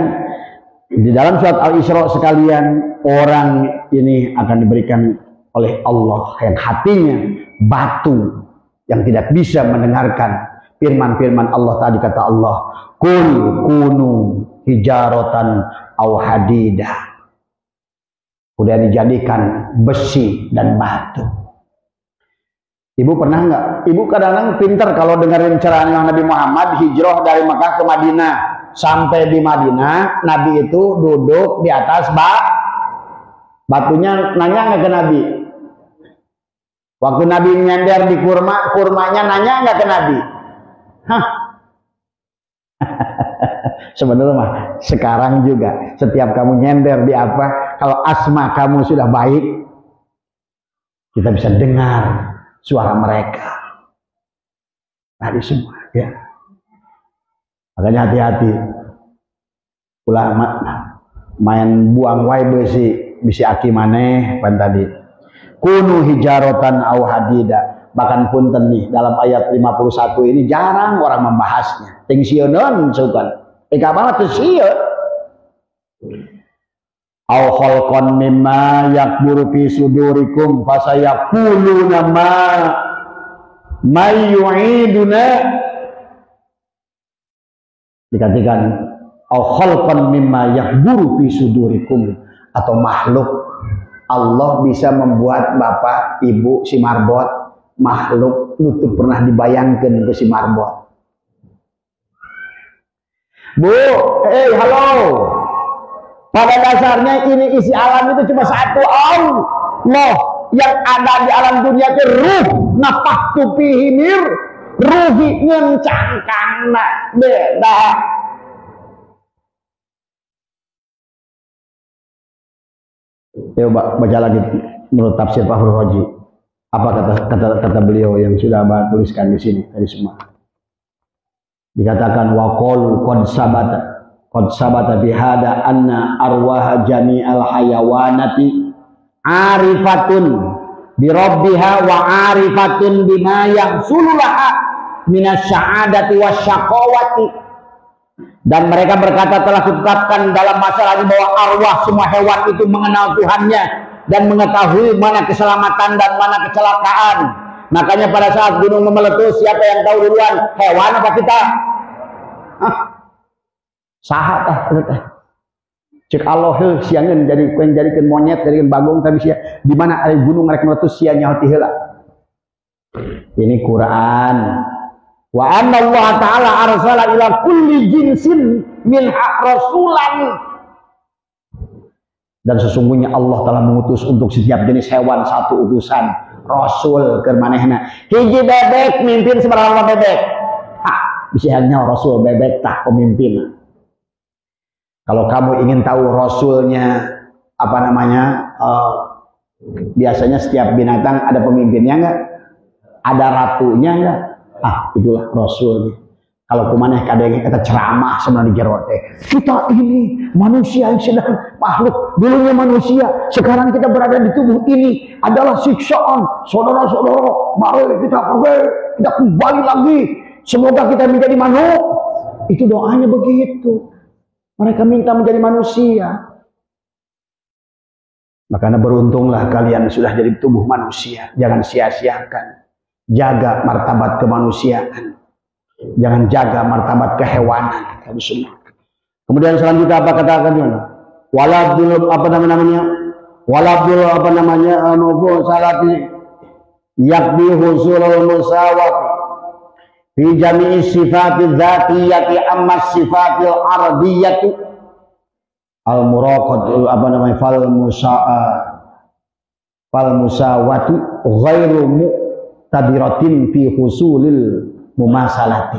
di dalam surat Al-Isra sekalian, orang ini akan diberikan oleh Allah yang hatinya batu, yang tidak bisa mendengarkan firman-firman Allah. Tadi kata Allah, kul kunu hijaratan au hadida, udah dijadikan besi dan batu. Ibu pernah nggak? Ibu kadang-kadang pinter kalau dengerin ceramah Nabi Muhammad hijrah dari Mekah ke Madinah. Sampai di Madinah, Nabi itu duduk di atas batunya, nanya nggak ke Nabi? Waktu Nabi nyender di kurmanya nanya nggak ke Nabi? Hah? Sebenarnya mah sekarang juga setiap kamu nyender di apa, kalau asma kamu sudah baik, kita bisa dengar suara mereka. Tadi semua ya. Makanya hati-hati. Ulah main buang wae bisi aki maneh pan tadi. Kunu hijaratan au hadida. Bahkan punten nih dalam ayat 51 ini jarang orang membahasnya. Ting sieun sukan. Eka banget tuh sieun. Au khalqan mimma yakburu fi sudurikum fasayaquluna ma yu'iduna. Dikatakan au khalqan mimma yakburu fi sudurikum, atau makhluk. Allah bisa membuat bapak ibu si marbot makhluk nutup pernah dibayangkan ke si marbot. Bu, halo. Pada dasarnya ini isi alam itu cuma satu, Allah. Yang ada di alam dunia itu ruh, nafaktu fihi mir, ruhi ngencangkangna beda. Ya, baca lagi menurut tafsir Fahrul Razi. Apa kata beliau yang sudah Abah tuliskan di sini tadi semua. Dikatakan waqalu qad sabata bihada anna arwaha jami'al hayawanati arifatun bi rabbiha wa arifatun bima yahsulu laha minasya'adati wasyaqawati. Dan mereka berkata telah ditetapkan dalam masalah ini bahwa arwah semua hewan itu mengenal Tuhannya dan mengetahui mana keselamatan dan mana kecelakaan. Makanya pada saat gunung meletus, siapa yang tahu duluan? Hewan apa kita? Sahat cek Allah siangan dari kuen jadikan monyet jadikan bagong tapi sia di mana ada gunung rek meletus sia nyaho ti heula. Ini Quran. Wa anna Allah ta'ala arsala ila kulli jinsin min rasulan. Dan sesungguhnya Allah telah mengutus untuk setiap jenis hewan satu utusan rasul ke manehna. Hiji bebek mimpin sabaraha bebek. Bisa hanya rasul bebek tah pemimpin. Kalau kamu ingin tahu rasulnya apa namanya, biasanya setiap binatang ada pemimpinnya enggak? Ada ratunya enggak? Itulah rasul. Kalau kumaneh kadang kita ceramah sebenarnya di jero teh. Kita ini manusia yang sedang makhluk dulunya manusia, sekarang kita berada di tubuh ini adalah siksaan. Saudara-saudara, mari kita pergi, kita kembali lagi. Semoga kita menjadi makhluk. Itu doanya begitu. Mereka minta menjadi manusia. Makanya beruntunglah kalian sudah jadi tubuh manusia. Jangan sia-siakan. Jaga martabat kemanusiaan. Jangan jaga martabat kehewanan. Kemudian selanjutnya apa katakan? Walabdul apa namanya? Walabdul apa namanya? Nubu salati yakbi husulul musawati fi jami'i sifati dzatiyati amma sifatil ardiyati al muraqad apa namanya fal musawati ghairu mu'tabiratin fi husulil mumasalati.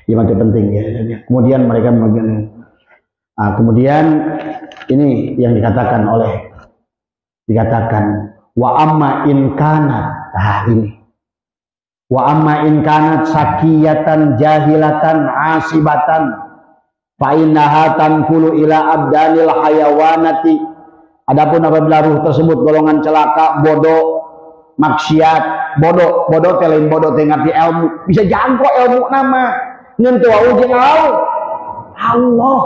Ini makin penting ya. Kemudian mereka kemudian ini yang dikatakan wa amma in kanat. Ini wa amma in kanat sakiyatan jahilatan asibatan fa innaha tanqulu ila abdanil hayawanati. Adapun apabila ruh tersebut golongan celaka, bodoh, maksiat, bodoh teh lain bodoh teh ngerti ilmu, bisa jangkau ilmu nama nyentuh ujung Allah.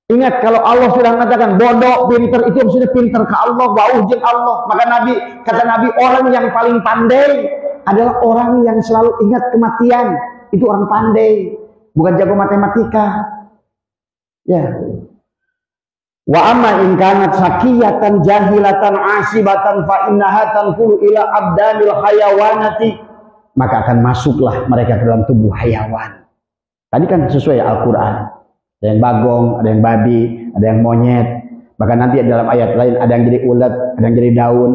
Ingat kalau Allah sudah mengatakan bodoh, pinter, itu maksudnya pinter ke Allah, ujung Allah. Maka kata Nabi, orang yang paling pandai adalah orang yang selalu ingat kematian. Itu orang pandai, bukan jago matematika. Ya. Wa amma in kanat sakiyatan jahilatan asibatan fa innaha tanqulu ila abdanil hayawanati, maka akan masuklah mereka ke dalam tubuh hayawan. Tadi kan sesuai Al-Qur'an. Ada yang bagong, ada yang babi, ada yang monyet. Bahkan nanti dalam ayat lain ada yang jadi ulet, ada yang jadi daun,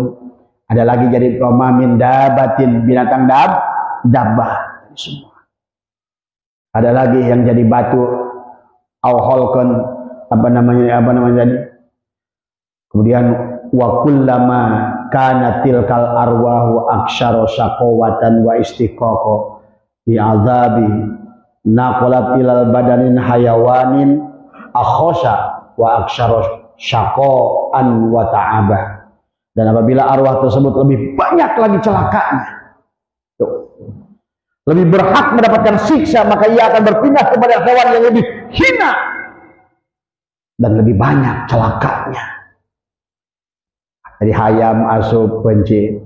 ada lagi jadi roma min dabatin, binatang dabbah semua. Ada lagi yang jadi batu au khalqan apa namanya tadi. Kemudian wa kullama kana tilkal arwahu aksyara syaqawatan wa istiqaqa bi azabi naqalat ilal badanin hayawanin akhosha wa aksyara syaqa'an wa ta'aba. Dan apabila arwah tersebut lebih banyak lagi celakanya, lebih berhak mendapatkan siksa, maka ia akan berpindah kepada hewan yang lebih hina dan lebih banyak celakanya. Jadi hayam asup pencit,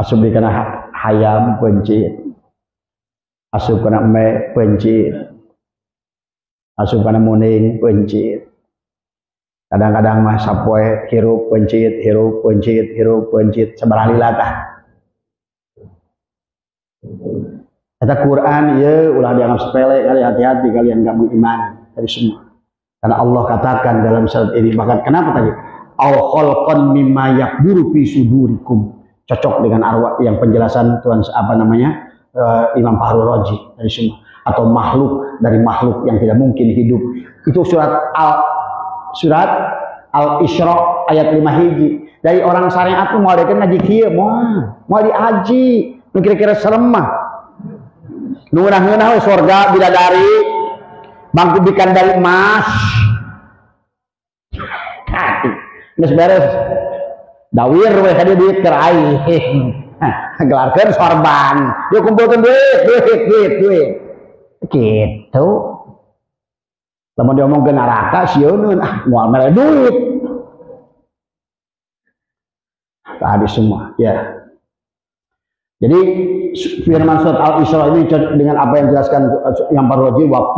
asup di kana hayam pencit, asup kana me pencit, asup kana muning pencit. Kadang-kadang mah sapoe hirup pencit, hirup pencit, hirup pencit, sabaraha lila tah. Kata Quran ya ulah dianggap sepele, kali hati-hati kalian enggak mengimani dari semua. Karena Allah katakan dalam surat ini, bahkan kenapa tadi? Aw khalqan mimma yakburu fi sudurikum. Cocok dengan arwah yang penjelasan Tuhan Imam Fahrul Razi dari semua, atau makhluk dari makhluk yang tidak mungkin hidup. Itu surat Al-Isra ayat 5 hiji. Dari orang syariat tuh mau ada ngaji kieu mau diaji. Nu kira-kira serem mah. Nu ngeunah surga bidadari, bangku bikan dari emas. Geus beres. Dawir we tadi duit keur aing. Gelarkeun sorban. Dia kumpulkeun duit. Gitu. Lamun dia ngomong ke neraka sieun moal mere duit. Tadi semua ya. Jadi firman surat Al-Isra ini dengan apa yang dijelaskan yang Parroji wa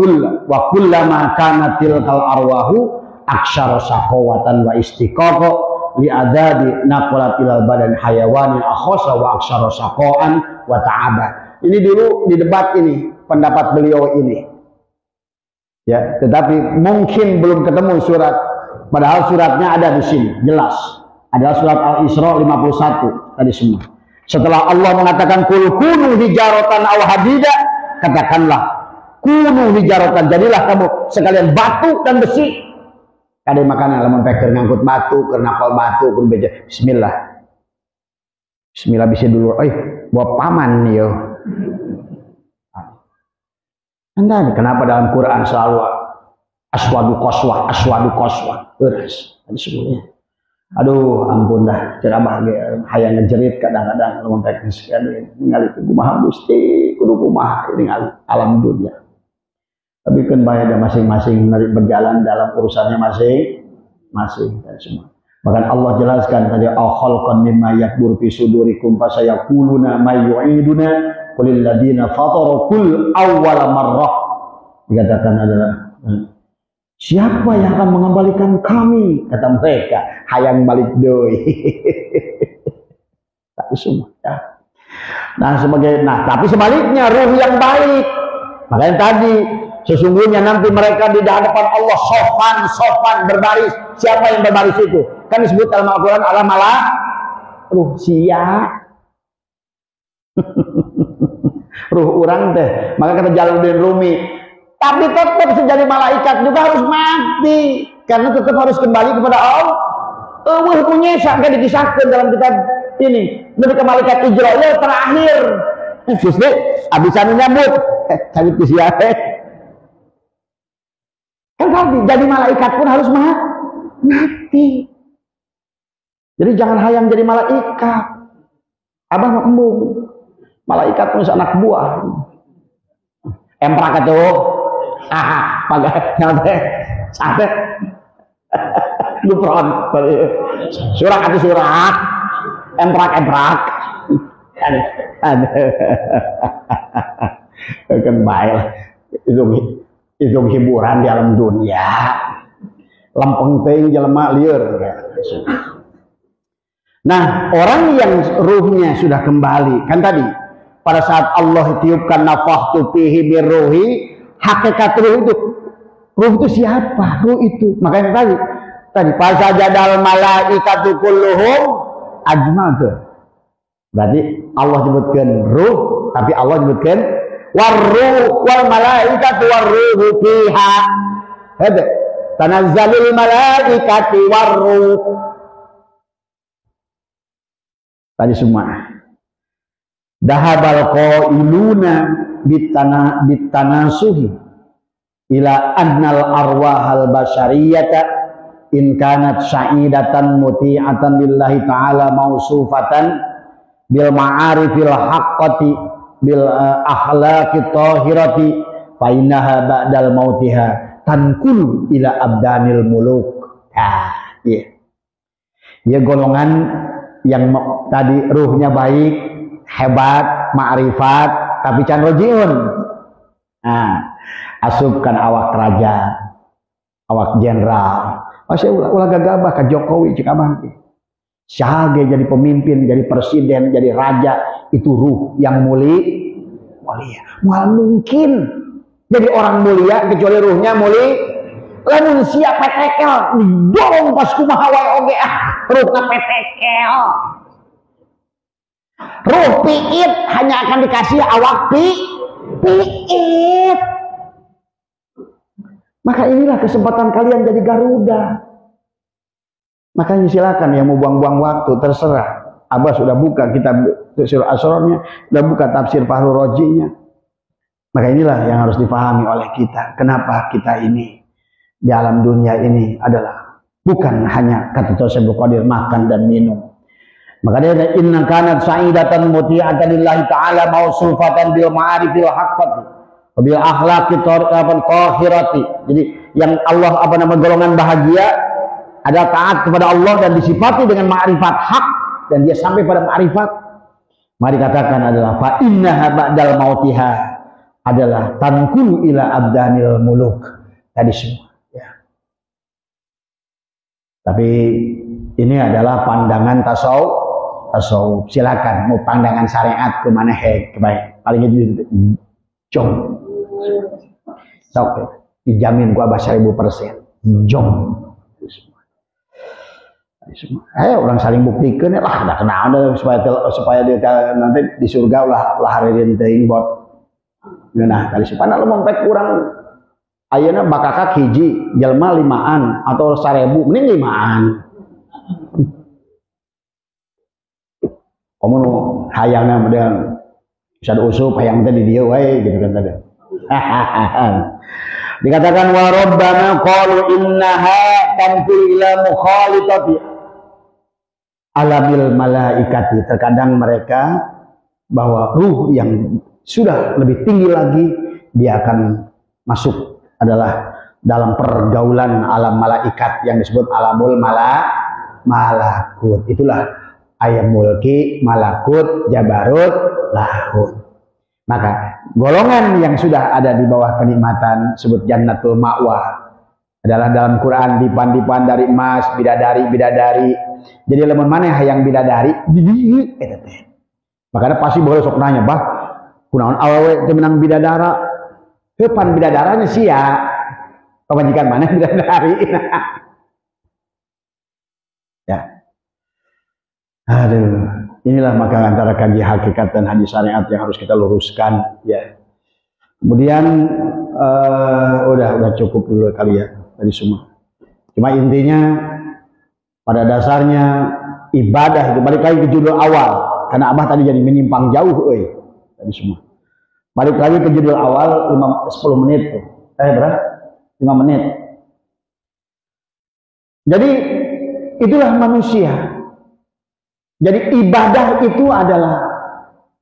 kullama kanatil kal arwahu aksyara syaqawatan wa istiqaqa li adadi naqalatil badan hayawanin akhosa wa aksyara syaqaan wa ta'aba. Ini dulu di debat ini pendapat beliau ini. Ya, tetapi mungkin belum ketemu surat, padahal suratnya ada di sini, jelas. Adalah surat Al-Isra 51 tadi semua. Setelah Allah mengatakan kul kunu hijaratan aw hadida, katakanlah kunu hijaratan, jadilah kamu sekalian batu dan besi. Kada makanan lamun peker ngangkut batu, keur napal batu, keur beja. Bismillah. Bismillah bisa dulu. Buat paman yo. Anda kenapa dalam Quran selalu aswadu koswah beres tadi semuanya. Aduh ampun dah ceramah hayang ngejerit kadang-kadang lamun teknis sekali ningali kumaha Gusti kudu kumaha ningali alam dunia. Tapi kan bayar masing-masing berjalan dalam urusannya masing-masing dan semua. Bahkan Allah jelaskan tadi khalqan mimma yakbur fi sudurikum fasayaquluna may yu'iduna qulil ladina fataru kul awwala marrah. Dikatakan adalah siapa yang akan mengembalikan kami, kata mereka, hayang balik deui. Tapi semua ya. Tapi sebaliknya ruh yang baik. Makanya tadi sesungguhnya nanti mereka di hadapan Allah sofan berbaris. Siapa yang berbaris itu? Kan disebut dalam Al-Quran malah ruh sia. Ruh orang teh. Maka kata Jalaluddin Rumi, tapi tetap sejadi malaikat juga harus mati. Karena tetap harus kembali kepada Allah. Allah punya sampai dikisahkan dalam kitab ini. Mereka malaikat Ijra'il terakhir. Justru abisan nyambut. Cabut ke siapa? Kan kalau jadi malaikat pun harus mati. Jadi jangan hayang jadi malaikat. Abah mau embung. Malaikat pun anak buah. Emprak itu. Pakai nyampe. Sampai. Lupron. Surak atau surak. Emprak. Kan baik. Itu hiburan di alam dunia. Lempeng ting jelema lieur. Nah, orang yang ruhnya sudah kembali, kan tadi pada saat Allah tiupkan nafakhtu fihi birruhi, hakikat ruh itu siapa? Ruh itu. Makanya tadi fasajadal malaikatu kulluhum ajma'u. Berarti Allah sebutkan ruh, tapi Allah sebutkan warruh wal malaikatu warruhu fiha. Hada tanazzalul malaikatu warruh. Tadi semua. Dahabal qailuna bitanasuhi ila annal arwahal basyariyata in kanat sya'idatan muti'atan lillahi ta'ala mausufatan bil ma'arifil haqqati bil akhlaqi tahirati fa innaha ba'dal mautiha tankulu ila abdanil muluk. Ya golongan yang tadi ruhnya baik, hebat, ma'rifat, tapi can rojiun. Asupkan awak raja, awak jenderal. Masih ulah gagabah ke Jokowi cik abang. Syahage jadi pemimpin, jadi presiden, jadi raja, itu ruh yang mulia. Mual mungkin jadi orang mulia kecuali ruhnya mulia. Lamun siap petekel, didorong pas kumaha wae oge ruhna petekel. Ruh piit hanya akan dikasih awak piit. Maka inilah kesempatan kalian jadi Garuda. Makanya silakan yang mau buang-buang waktu terserah. Abah sudah buka kitab Tafsir Asrornya, sudah buka tafsir Fahru Rojinya. Maka inilah yang harus dipahami oleh kita. Kenapa kita ini di alam dunia ini adalah bukan hanya kata Syekh Qadir makan dan minum. Maka dia inna kanat sa'idatan muti'atan lillahi ta'ala mausufatan bil ma'arifil haqqati bil akhlaqi tahirati. Jadi yang Allah golongan bahagia adalah taat kepada Allah dan disifati dengan ma'rifat hak dan dia sampai pada ma'rifat. Mari katakan adalah fa innaha ba'dal mautiha adalah tankulu ila abdanil muluk. Tadi semua. Tapi ini adalah pandangan tasawuf. Silakan mau pandangan syariat ke mana kebaik. Paling itu jom. Sok dijamin gua Abah 1000%. Jom. Ayo orang saling buktikan lah, dah kenal supaya dia nanti di surga lah haririn teuing bot. Nah, kali supaya lu mempek kurang ayeuna bakakak hiji jelma 5an atau 1000 mending 5an. Kamu hayangna model bisa diusup hayang teh di dieu wae gitu kan tadi. Dikatakan wa rabbana qalu innaha tanqul ila mukhalitati alamil malaikati. Terkadang mereka bahwa ruh yang sudah lebih tinggi lagi dia akan masuk adalah dalam pergaulan alam malaikat yang disebut alamul malakut. Itulah ayat mulki, malakut, jabarut, lahut. Maka golongan yang sudah ada di bawah kenikmatan disebut jannatul ma'wa adalah dalam Quran dipan-dipan dari emas, bidadari. Jadi lemon mana yang bidadari? Makanya pasti boleh sok nanya, bah, kunaon awewe teu menang bidadara? Depan bidadaranya sia, pemajikan mana bidadari? Ya, aduh, inilah maka antara kaji hakikat dan hadis syariat yang harus kita luruskan. Ya, kemudian udah cukup dulu kali ya tadi semua. Cuma intinya pada dasarnya ibadah itu balik lagi ke judul awal, karena Abah tadi jadi menyimpang jauh, tadi semua. Balik lagi ke judul awal 10 menit tuh. Berapa? 5 menit. Jadi itulah manusia. Jadi ibadah itu adalah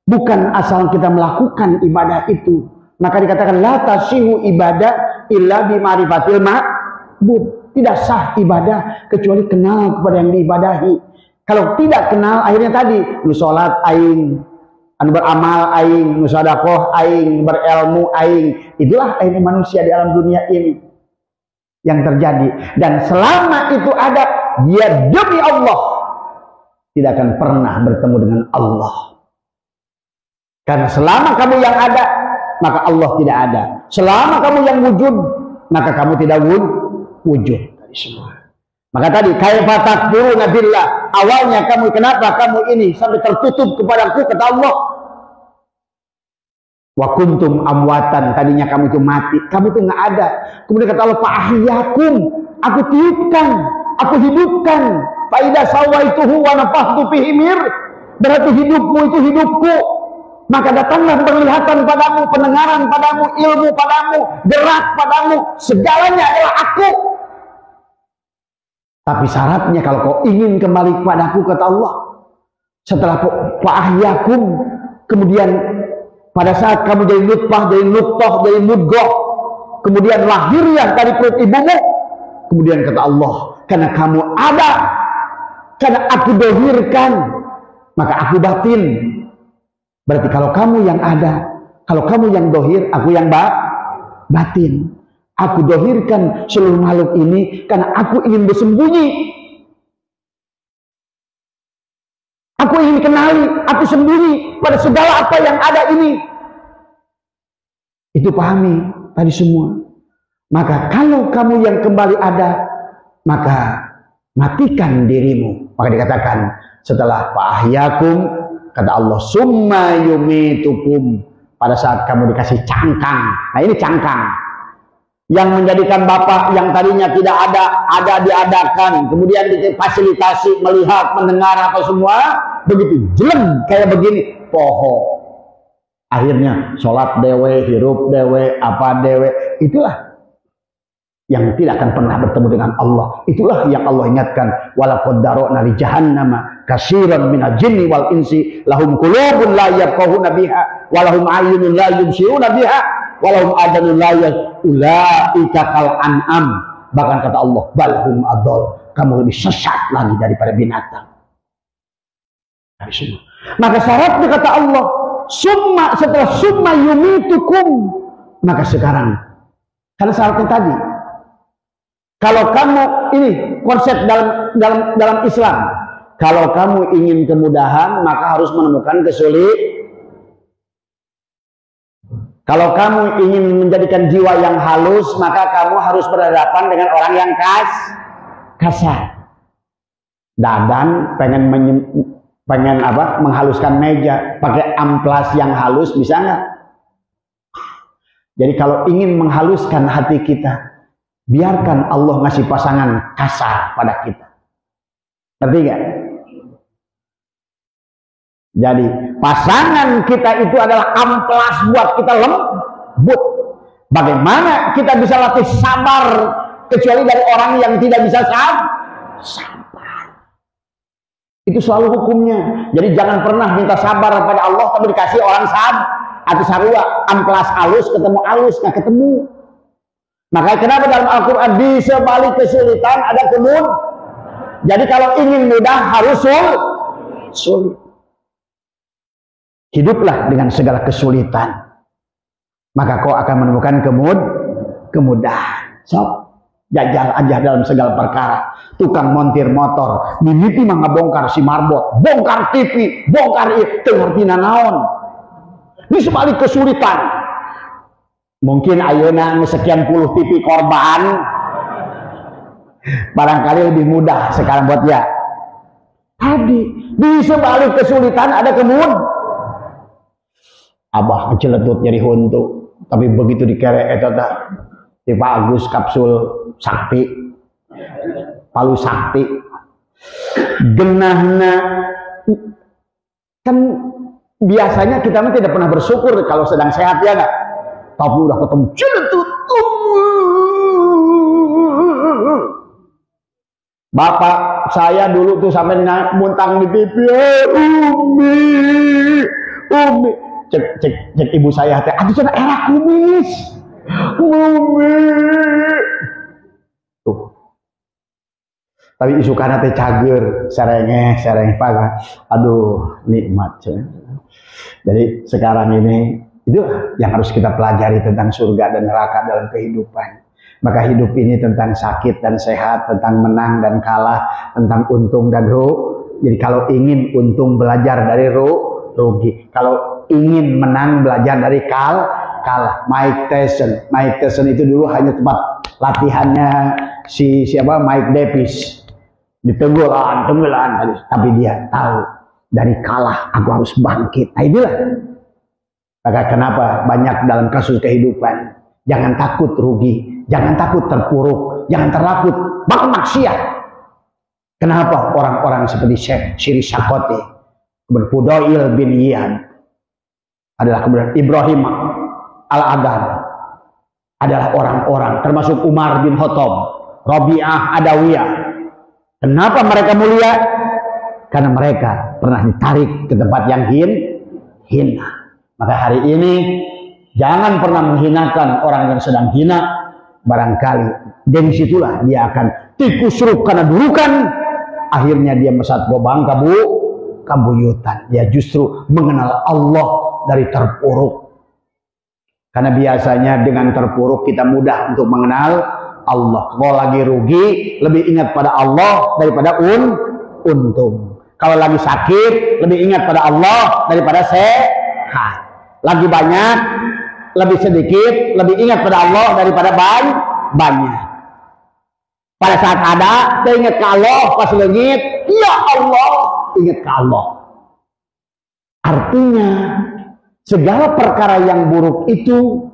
bukan asal kita melakukan ibadah itu. Maka dikatakan la tasihu ibadah illa bi ma'rifatil ma'bud. Tidak sah ibadah kecuali kenal kepada yang diibadahi. Kalau tidak kenal akhirnya tadi lu salat aing, anu beramal aing, musadakoh aing, berilmu aing. Itulah akhirnya manusia di alam dunia ini yang terjadi. Dan selama itu ada, dia demi Allah tidak akan pernah bertemu dengan Allah. Karena selama kamu yang ada, maka Allah tidak ada. Selama kamu yang wujud, maka kamu tidak wujud. Tadi semua. Maka tadi kaifa takfuruna billah, awalnya kamu kenapa kamu ini sampai tertutup kepadaku, kata Allah. Wa kuntum amwatan, tadinya kamu itu mati, kamu itu nggak ada. Kemudian kata Allah, fa ahyakum, aku tiupkan, aku hidupkan. Fa idza sawaituhu wa nafakhtu fihi mir, berarti hidupmu itu hidupku. maka datanglah penglihatan padamu, pendengaran padamu, ilmu padamu, gerak padamu, segalanya adalah aku. Tapi syaratnya kalau kau ingin kembali kepadaku, kata Allah, setelah fa'ahyakum, kemudian pada saat kamu jadi nutfah, jadi nutfah, jadi mudghah, kemudian lahirnya dari perut ibumu, kemudian kata Allah, karena kamu ada, karena aku dohirkan, maka aku batin. Berarti kalau kamu yang ada, kalau kamu yang dohir, aku yang batin. Aku dohirkan seluruh makhluk ini karena aku ingin bersembunyi. Aku ingin kenali, aku sembunyi pada segala apa yang ada ini. Itu pahami tadi semua. Maka kalau kamu yang kembali ada, maka matikan dirimu. Maka dikatakan setelah fa'ahyakum, kata Allah, summa yumitukum, pada saat kamu dikasih cangkang. Nah ini cangkang yang menjadikan bapak yang tadinya tidak ada diadakan, kemudian difasilitasi melihat, mendengar apa semua, begitu jelek kayak begini, poho. Akhirnya sholat dewe, hirup dewe, apa dewe, itulah yang tidak akan pernah bertemu dengan Allah. Itulah yang Allah ingatkan, walaqad dara'na li jahannama katsiran minal jinni wal insi lahum qulubun la yafqahuna biha wa lahum a'yunun la yubsiruna biha wa lahum adanun la ulaika kal an'am. Bahkan kata Allah, balhum adol, kamu lebih sesat lagi daripada binatang. Maka syaratnya kata Allah, setelah summa yumitukum, maka sekarang, karena syaratnya tadi, kalau kamu, ini konsep dalam Islam, kalau kamu ingin kemudahan, maka harus menemukan kesulitan. Kalau kamu ingin menjadikan jiwa yang halus, maka kamu harus berhadapan dengan orang yang kasar. Dadan pengen apa? Menghaluskan meja, pakai amplas yang halus, bisa nggak? Jadi kalau ingin menghaluskan hati kita, biarkan Allah ngasih pasangan kasar pada kita. Ngerti nggak? Jadi pasangan kita itu adalah amplas buat kita lembut. Bagaimana kita bisa latih sabar kecuali dari orang yang tidak bisa sabar? Itu selalu hukumnya. Jadi jangan pernah minta sabar pada Allah tapi dikasih orang sabar. Atau sarua amplas halus ketemu halus nggak ketemu. Maka kenapa dalam Al-Quran di sebalik kesulitan ada kemudahan? Jadi kalau ingin mudah harus sulit. Hiduplah dengan segala kesulitan, maka kau akan menemukan kemudahan. So, jajal aja dalam segala perkara. Tukang montir motor, mimiti mah ngabongkar si marbot, bongkar TV, bongkar itu, ngerti naon. Di sebalik kesulitan, mungkin ayeuna sekian puluh TV korban, barangkali lebih mudah sekarang buat dia. Tadi di sebalik kesulitan ada kemudahan. Abah celetut nyeri huntu, tapi begitu dikerek eta teh di Pak Agus kapsul sakti, palu sakti, genahna kan biasanya kita mah tidak pernah bersyukur kalau sedang sehat, ya nggak? Tapi udah ketemu celetut, bapak saya dulu tuh sampai muntang di TV, Umi. Cek ibu saya teh, aduh cenah era kumis, Umi. Tuh. Tapi isukana teh cager, serengeh paga. Aduh, nikmat. Jadi sekarang ini itu yang harus kita pelajari tentang surga dan neraka dalam kehidupan. Maka hidup ini tentang sakit dan sehat, tentang menang dan kalah, tentang untung dan rugi. Jadi kalau ingin untung, belajar dari rugi. Kalau ingin menang, belajar dari kalah. Mike Tyson itu dulu hanya tempat latihannya siapa Mike Davis. Ditenggelan tapi dia tahu dari kalah aku harus bangkit. Nah inilah. Maka kenapa banyak dalam kasus kehidupan, jangan takut rugi, jangan takut terpuruk, jangan takut maksiat. Kenapa orang-orang seperti Syekh Syiri Sakoti, Fudail bin Iyad, adalah kemudian Ibrahim Al-Adhan adalah orang-orang termasuk Umar bin Khattab, Rabi'ah Adawiyah. Kenapa mereka mulia? Karena mereka pernah ditarik ke tempat yang hina. Maka hari ini jangan pernah menghinakan orang yang sedang hina. Barangkali dari situlah dia akan tikusruk karena durukan. Akhirnya dia mesat gobang kabuyutan. Dia justru mengenal Allah dari terpuruk. Karena biasanya dengan terpuruk kita mudah untuk mengenal Allah. Kalau lagi rugi lebih ingat pada Allah daripada untung. Kalau lagi sakit lebih ingat pada Allah daripada sehat. Lagi banyak lebih sedikit lebih ingat pada Allah daripada banyak. Pada saat ada ingat ke Allah, pas lengit ya Allah ingat ke Allah. Artinya segala perkara yang buruk itu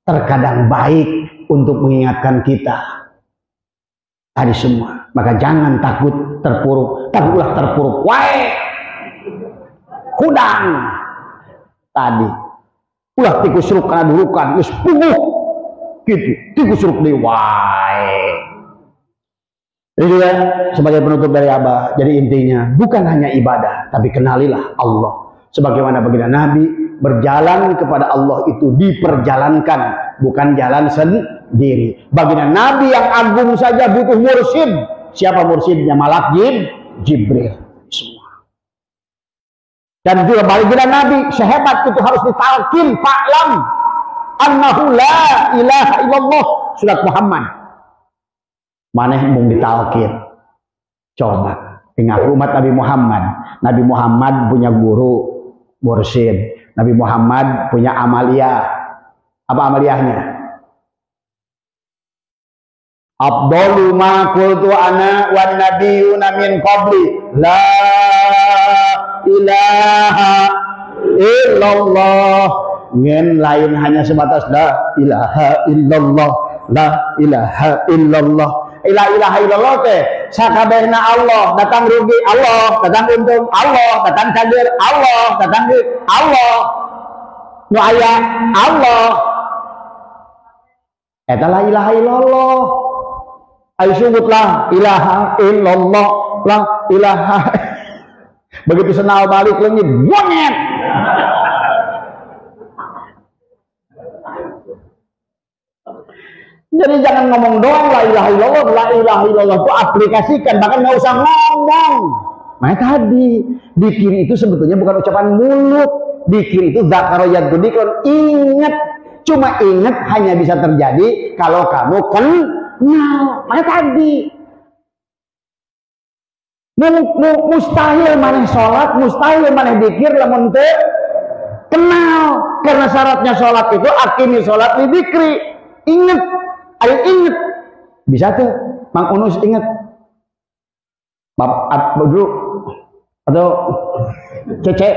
terkadang baik untuk mengingatkan kita tadi semua. Maka jangan takut terpuruk. Takutlah terpuruk wae hudang tadi ulah tikusruk karena durukan geus puguh gitu tikusruk deui wae. Jadi juga sebagai penutup dari Abah, jadi intinya bukan hanya ibadah tapi kenalilah Allah. Sebagaimana baginda Nabi berjalan kepada Allah itu diperjalankan, bukan jalan sendiri. Baginda Nabi yang agung saja butuh mursyid. Siapa mursyidnya? Malak Jibril semua. Dan juga baginda Nabi sehebat itu harus ditalkin. Fa'lam annahu la ilaha illallah. Surat Muhammad. Maneh mung ditalkin. Coba tinggal umat Nabi Muhammad. Nabi Muhammad punya guru mursyid. Nabi Muhammad punya amaliyah. Apa amaliyahnya? Afdalu ma qultu ana wan nabiyyuna min qabli la ilaha illallah. Ngen lain hanya sebatas la ilaha illallah, la ilaha illallah. La ilaha illallah teh sakabehna Allah, datang rugi Allah, datang untung Allah, datang kadir Allah, datang Allah. Nu aya Allah. Eta la ilaha illallah. Ayo sebutlah ilaha illallah, la ilaha. Begitu senal balik leungit, monyet. Jadi jangan ngomong doang la ilaha illallah, la ilaha illallah itu aplikasikan, bahkan nggak usah ngomong. Nah tadi dikir itu sebetulnya bukan ucapan mulut, dikir itu zakaroyat dzikron, ingat. Cuma ingat hanya bisa terjadi kalau kamu kenal. Nah tadi mustahil maneh sholat, mustahil maneh dikir lamun teu kenal. Karena syaratnya sholat itu akimi sholat li dzikri. Ingat. Ayo inget, bisa tuh, Mang Unus inget, Bapak dulu atau Cece,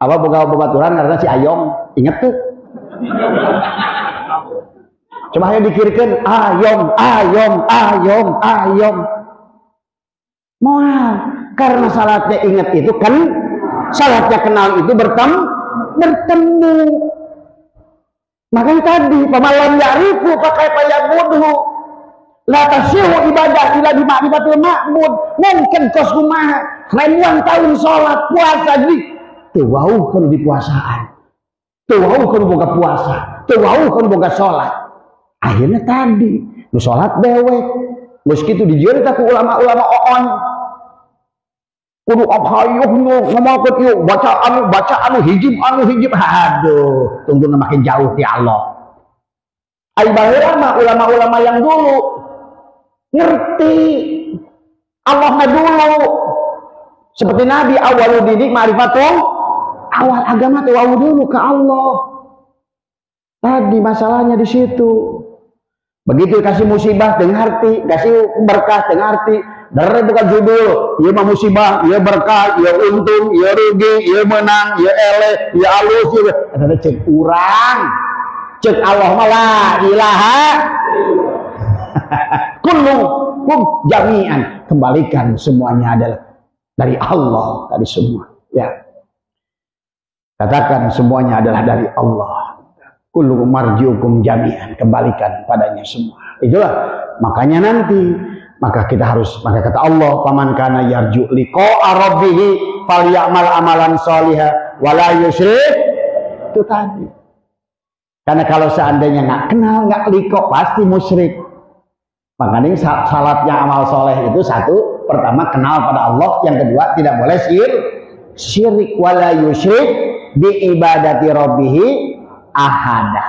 apa boga babaturan karena si Ayong, inget tuh. Coba ayo dikirikan, Ayong. Moal, karena salatnya inget itu kan, salatnya kenal itu bertemu. Makanya tadi pemalam ya'rifu pakai payah bodoh la tasyihu ibadah ila di ma'rifatul ma'bud. Mungkin kos kumaha ribuan tahun sholat puasa di teu wauh kana di puasaan, teu wauh kana boga puasa, teu wauh kana boga sholat. Akhirnya tadi nu sholat dewek geus kitu dijieun ku ulama-ulama oon kudu abhayuh ngomongkeun ieu baca anu hijib aduh tungguna makin jauh di Allah. Ai baheula mah ulama-ulama yang dulu ngerti Allahna dulu seperti Nabi awal didik ma'rifatul awal agama teh wau dulu ke Allah. Tadi masalahnya di situ. Begitu kasih musibah dengan arti, kasih berkah dengan arti. Dari bukan judul, ia mah musibah, ia berkah, ia untung, ia rugi, ia menang, ia eleh, ia alus, ia ada cek urang, cek Allah malah ilaha, kulluhum jami'an, kembalikan semuanya adalah dari Allah tadi semua, ya. Katakan semuanya adalah dari Allah. Kullu marjiukum jami'an, kembalikan padanya semua. Itulah makanya nanti maka kata Allah, paman kana yarju liqa'a rabbih falyamal amalan shalihan wala yusyrik. Itu tadi. Karena kalau seandainya nggak kenal, nggak liqa, pasti musyrik. Makanya salatnya amal soleh itu satu, pertama kenal pada Allah, yang kedua tidak boleh syirik wala yusyrik bi ibadati rabbih ahada.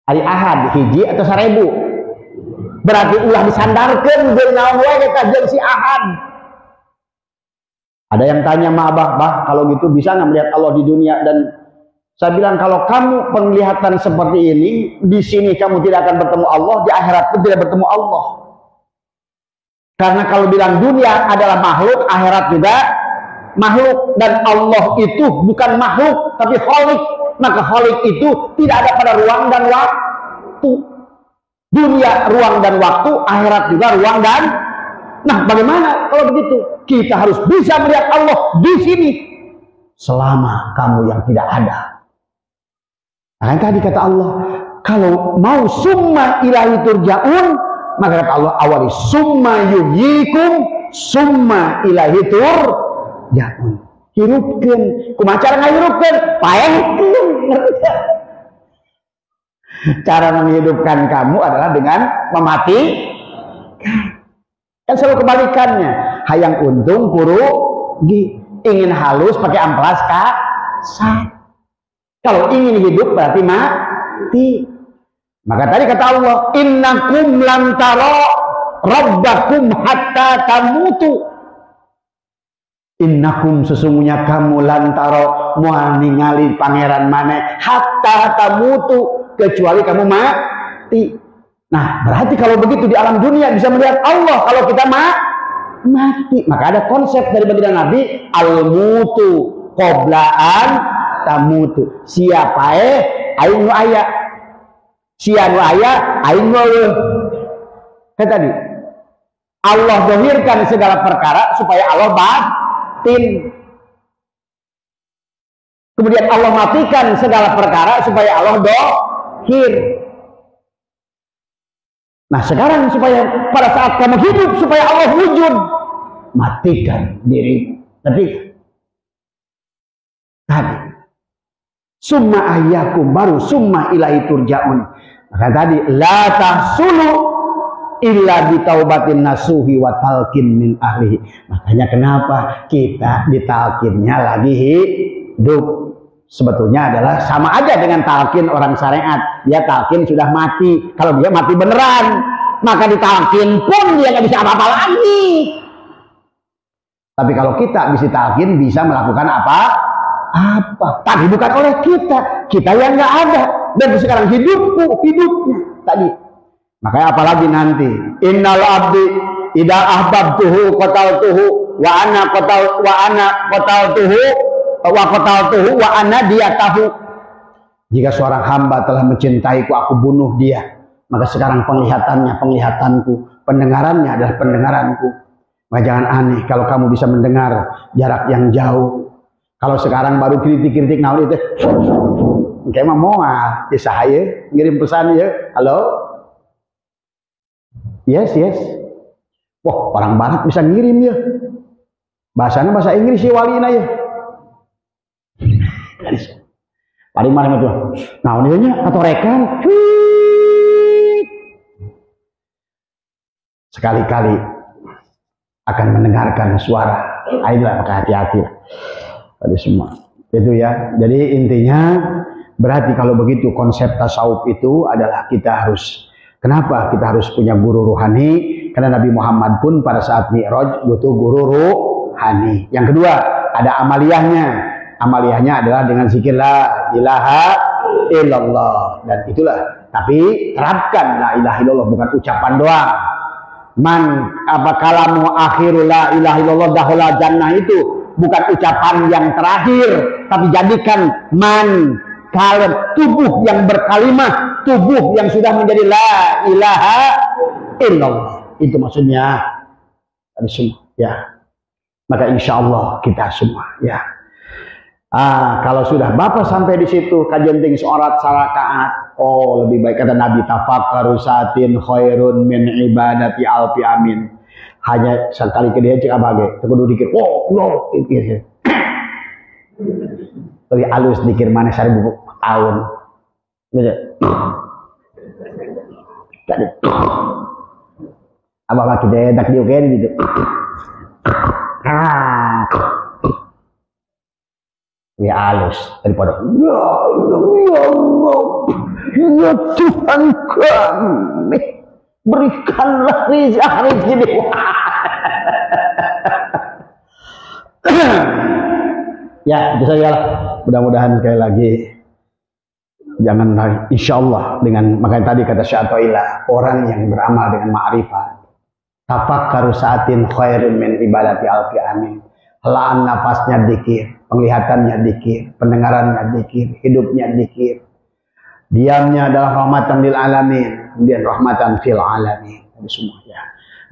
Ari ahad hiji atau 1000. Berarti ulah disandarkan geus naon wae eta jeung si ahad. Ada yang tanya sama Abah, kalau gitu bisa nggak melihat Allah di dunia? Dan saya bilang, kalau kamu penglihatan seperti ini, di sini kamu tidak akan bertemu Allah, di akhirat pun tidak bertemu Allah. Karena kalau bilang dunia adalah makhluk, akhirat juga makhluk, dan Allah itu bukan makhluk tapi khalik. Maka khalik itu tidak ada pada ruang dan waktu. Dunia ruang dan waktu, akhirat juga ruang dan. Nah, bagaimana kalau begitu? Kita harus bisa melihat Allah di sini selama kamu yang tidak ada. Nah, tadi kata Allah, kalau mau summa ilahi turja'un, maka kata Allah awali summa yuhyikum summa ilahi turja'un. Hirupkeun, kumaha cara ngahirupkeun? Paehkeun. Cara menghidupkan kamu adalah dengan mematikan. Kan selalu kebalikannya. Hayang untung kurugi. Ingin halus pakai amplas kasar. Kalau ingin hidup berarti mati. Maka tadi kata Allah, innakum lam tara rabbakum hatta tamutu. Innakum sesungguhnya kamu lantaro moal ningali pangeran maneh hatta tamutu, kecuali kamu mati. Nah, berarti kalau begitu di alam dunia bisa melihat Allah kalau kita mati. Maka ada konsep dari baginda Nabi, al-mutu qoblaan tamutu. Siapa aing nu aya. Sia nu aya aing nu leuh. Kayak tadi. Allah dohirkan segala perkara supaya Allah batin. Kemudian Allah matikan segala perkara supaya Allah dohir. Nah, sekarang supaya pada saat kamu hidup supaya Allah wujud, matikan diri. Tapi tadi summa ayyakum, baru summa ilahi turja'un. Maka tadi la tahsulu illa bitaubatin nasuhi wa talqin min ahlihi. Makanya kenapa kita ditalkinnya lagi hidup? Sebetulnya adalah sama aja dengan talqin orang syariat. Dia talqin sudah mati. Kalau dia mati beneran, maka ditalqin pun dia nggak bisa apa-apa lagi. Tapi kalau kita bisa talqin, bisa melakukan apa-apa. Tapi bukan oleh kita yang nggak ada. Dan sekarang hidupnya tadi. Makanya apalagi nanti, innal abdi idza ahbabtuhu qataltuhu wa ana qataltuhu wa qataltuhu wa ana diyatahu. Jika seorang hamba telah mencintaiku, aku bunuh dia. Maka sekarang penglihatannya penglihatanku, pendengarannya adalah pendengaranku. Maka jangan aneh kalau kamu bisa mendengar jarak yang jauh. Kalau sekarang baru kritik-kritik naon itu, kayak mah moal, saya ngirim pesan ya, halo. Yes. Wah, orang barat bisa ngirim ya. Bahasanya bahasa Inggris ya walina ya. Paling malam itu. Nah, ini atau rekan. Sekali-kali akan mendengarkan suara. Ayolah, maka hati-hati. Tadi semua. Itu ya. Jadi intinya berarti kalau begitu konsep tasawuf itu adalah kita harus. Kenapa kita harus punya guru ruhani? Karena Nabi Muhammad pun pada saat Mi'raj butuh guru ruhani. Yang kedua, ada amaliyahnya. Amaliyahnya adalah dengan zikir la ilaha illallah. Dan itulah. Tapi terapkan la ilaha illallah, bukan ucapan doang. Man apa kalamu akhirul la ilaha illallah dahula jannah itu bukan ucapan yang terakhir, tapi jadikan man kalam, tubuh yang berkalimah, tubuh yang sudah menjadi la ilaha illallah. Itu maksudnya tadi semua ya. Maka insya Allah kita semua ya Kalau sudah Bapak sampai di situ kajian tinggi sholat sarakaat, oh lebih baik kata Nabi, tafakkaru saatin khairun min ibadati alfi amin. Hanya sekali ke dia cek abage, kudu dikir, oh no, gitu. Lebih halus dikir mana 1000 tahun. Gitu. Jadi, apa makin dedak dia kayak gitu. Ya halus daripada ya Allah, ya Tuhan kami, berikanlah rezeki ini. Ya, itu saja lah. Mudah-mudahan sekali lagi jangan, insya Allah dengan makanya tadi kata Syai'atullah, orang yang beramal dengan ma'rifat, tafakkaru saatin khairun min ibadati alfi amin. Helaan nafasnya dzikir, penglihatannya dzikir, pendengarannya dzikir, hidupnya dzikir. Diamnya adalah rahmatan lil alamin, kemudian rahmatan fil alamin. Ini semua ya.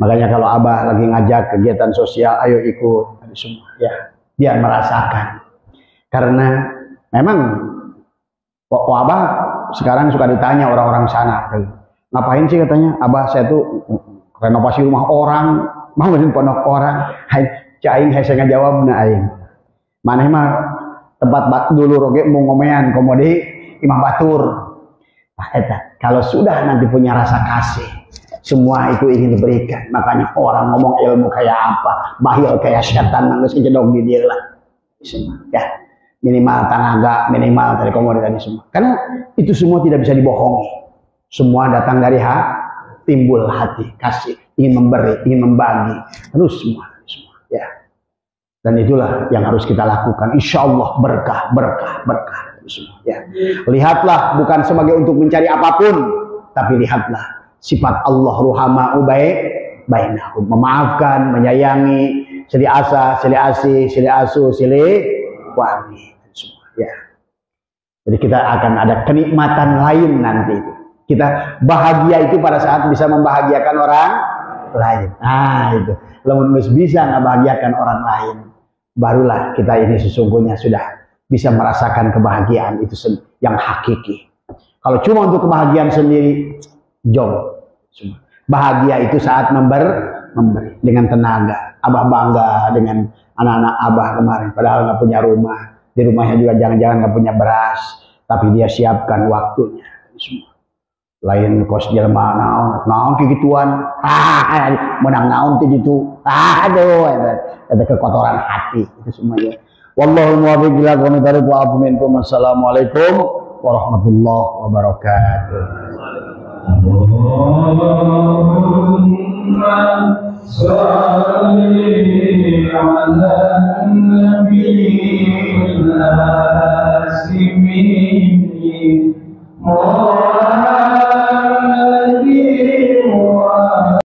Makanya kalau Abah lagi ngajak kegiatan sosial, ayo ikut, ini semua ya. Biar merasakan. Karena memang Abah sekarang suka ditanya orang-orang sana, ngapain sih katanya, Abah saya tuh renovasi rumah orang, mau bikin pondok orang. Aing saya ngajawab na aing. Maneh mah tempat dulu roge mau ngomean komodi imah batur. Nah, eta kalau sudah nanti punya rasa kasih, semua itu ingin diberikan. Makanya orang ngomong ilmu kayak apa, bahil kayak setan nangis kejedog di dia lah. Semua ya. Minimal tenaga, minimal dari komodi tadi semua. Karena itu semua tidak bisa dibohongi. Semua datang dari timbul hati kasih, ingin memberi, ingin membagi, terus semua ya. Dan itulah yang harus kita lakukan. Insya Allah berkah semua ya. Lihatlah bukan sebagai untuk mencari apapun, tapi lihatlah sifat Allah ruhama'u bainahum, memaafkan, menyayangi, silih asa, silih asih, silih asu, silih wani semua ya. Jadi kita akan ada kenikmatan lain nanti. Kita bahagia itu pada saat bisa membahagiakan orang lain. Nah itu, kalau bisa membahagiakan orang lain, barulah kita ini sesungguhnya sudah bisa merasakan kebahagiaan itu yang hakiki. Kalau cuma untuk kebahagiaan sendiri, jom. Bahagia itu saat memberi dengan tenaga. Abah bangga dengan anak-anak Abah kemarin, padahal nggak punya rumah. Di rumahnya juga jangan-jangan nggak punya beras, tapi dia siapkan waktunya. Semua. Lain kos jelema naon kegituan, menang naon ti ditu, aduh ada kekotoran hati itu semuanya. Wallahu muwaffiq ila aqwamit thoriq wa afu minkum. Assalamualaikum warahmatullahi wabarakatuh. Allahumma shalli ala nabiyil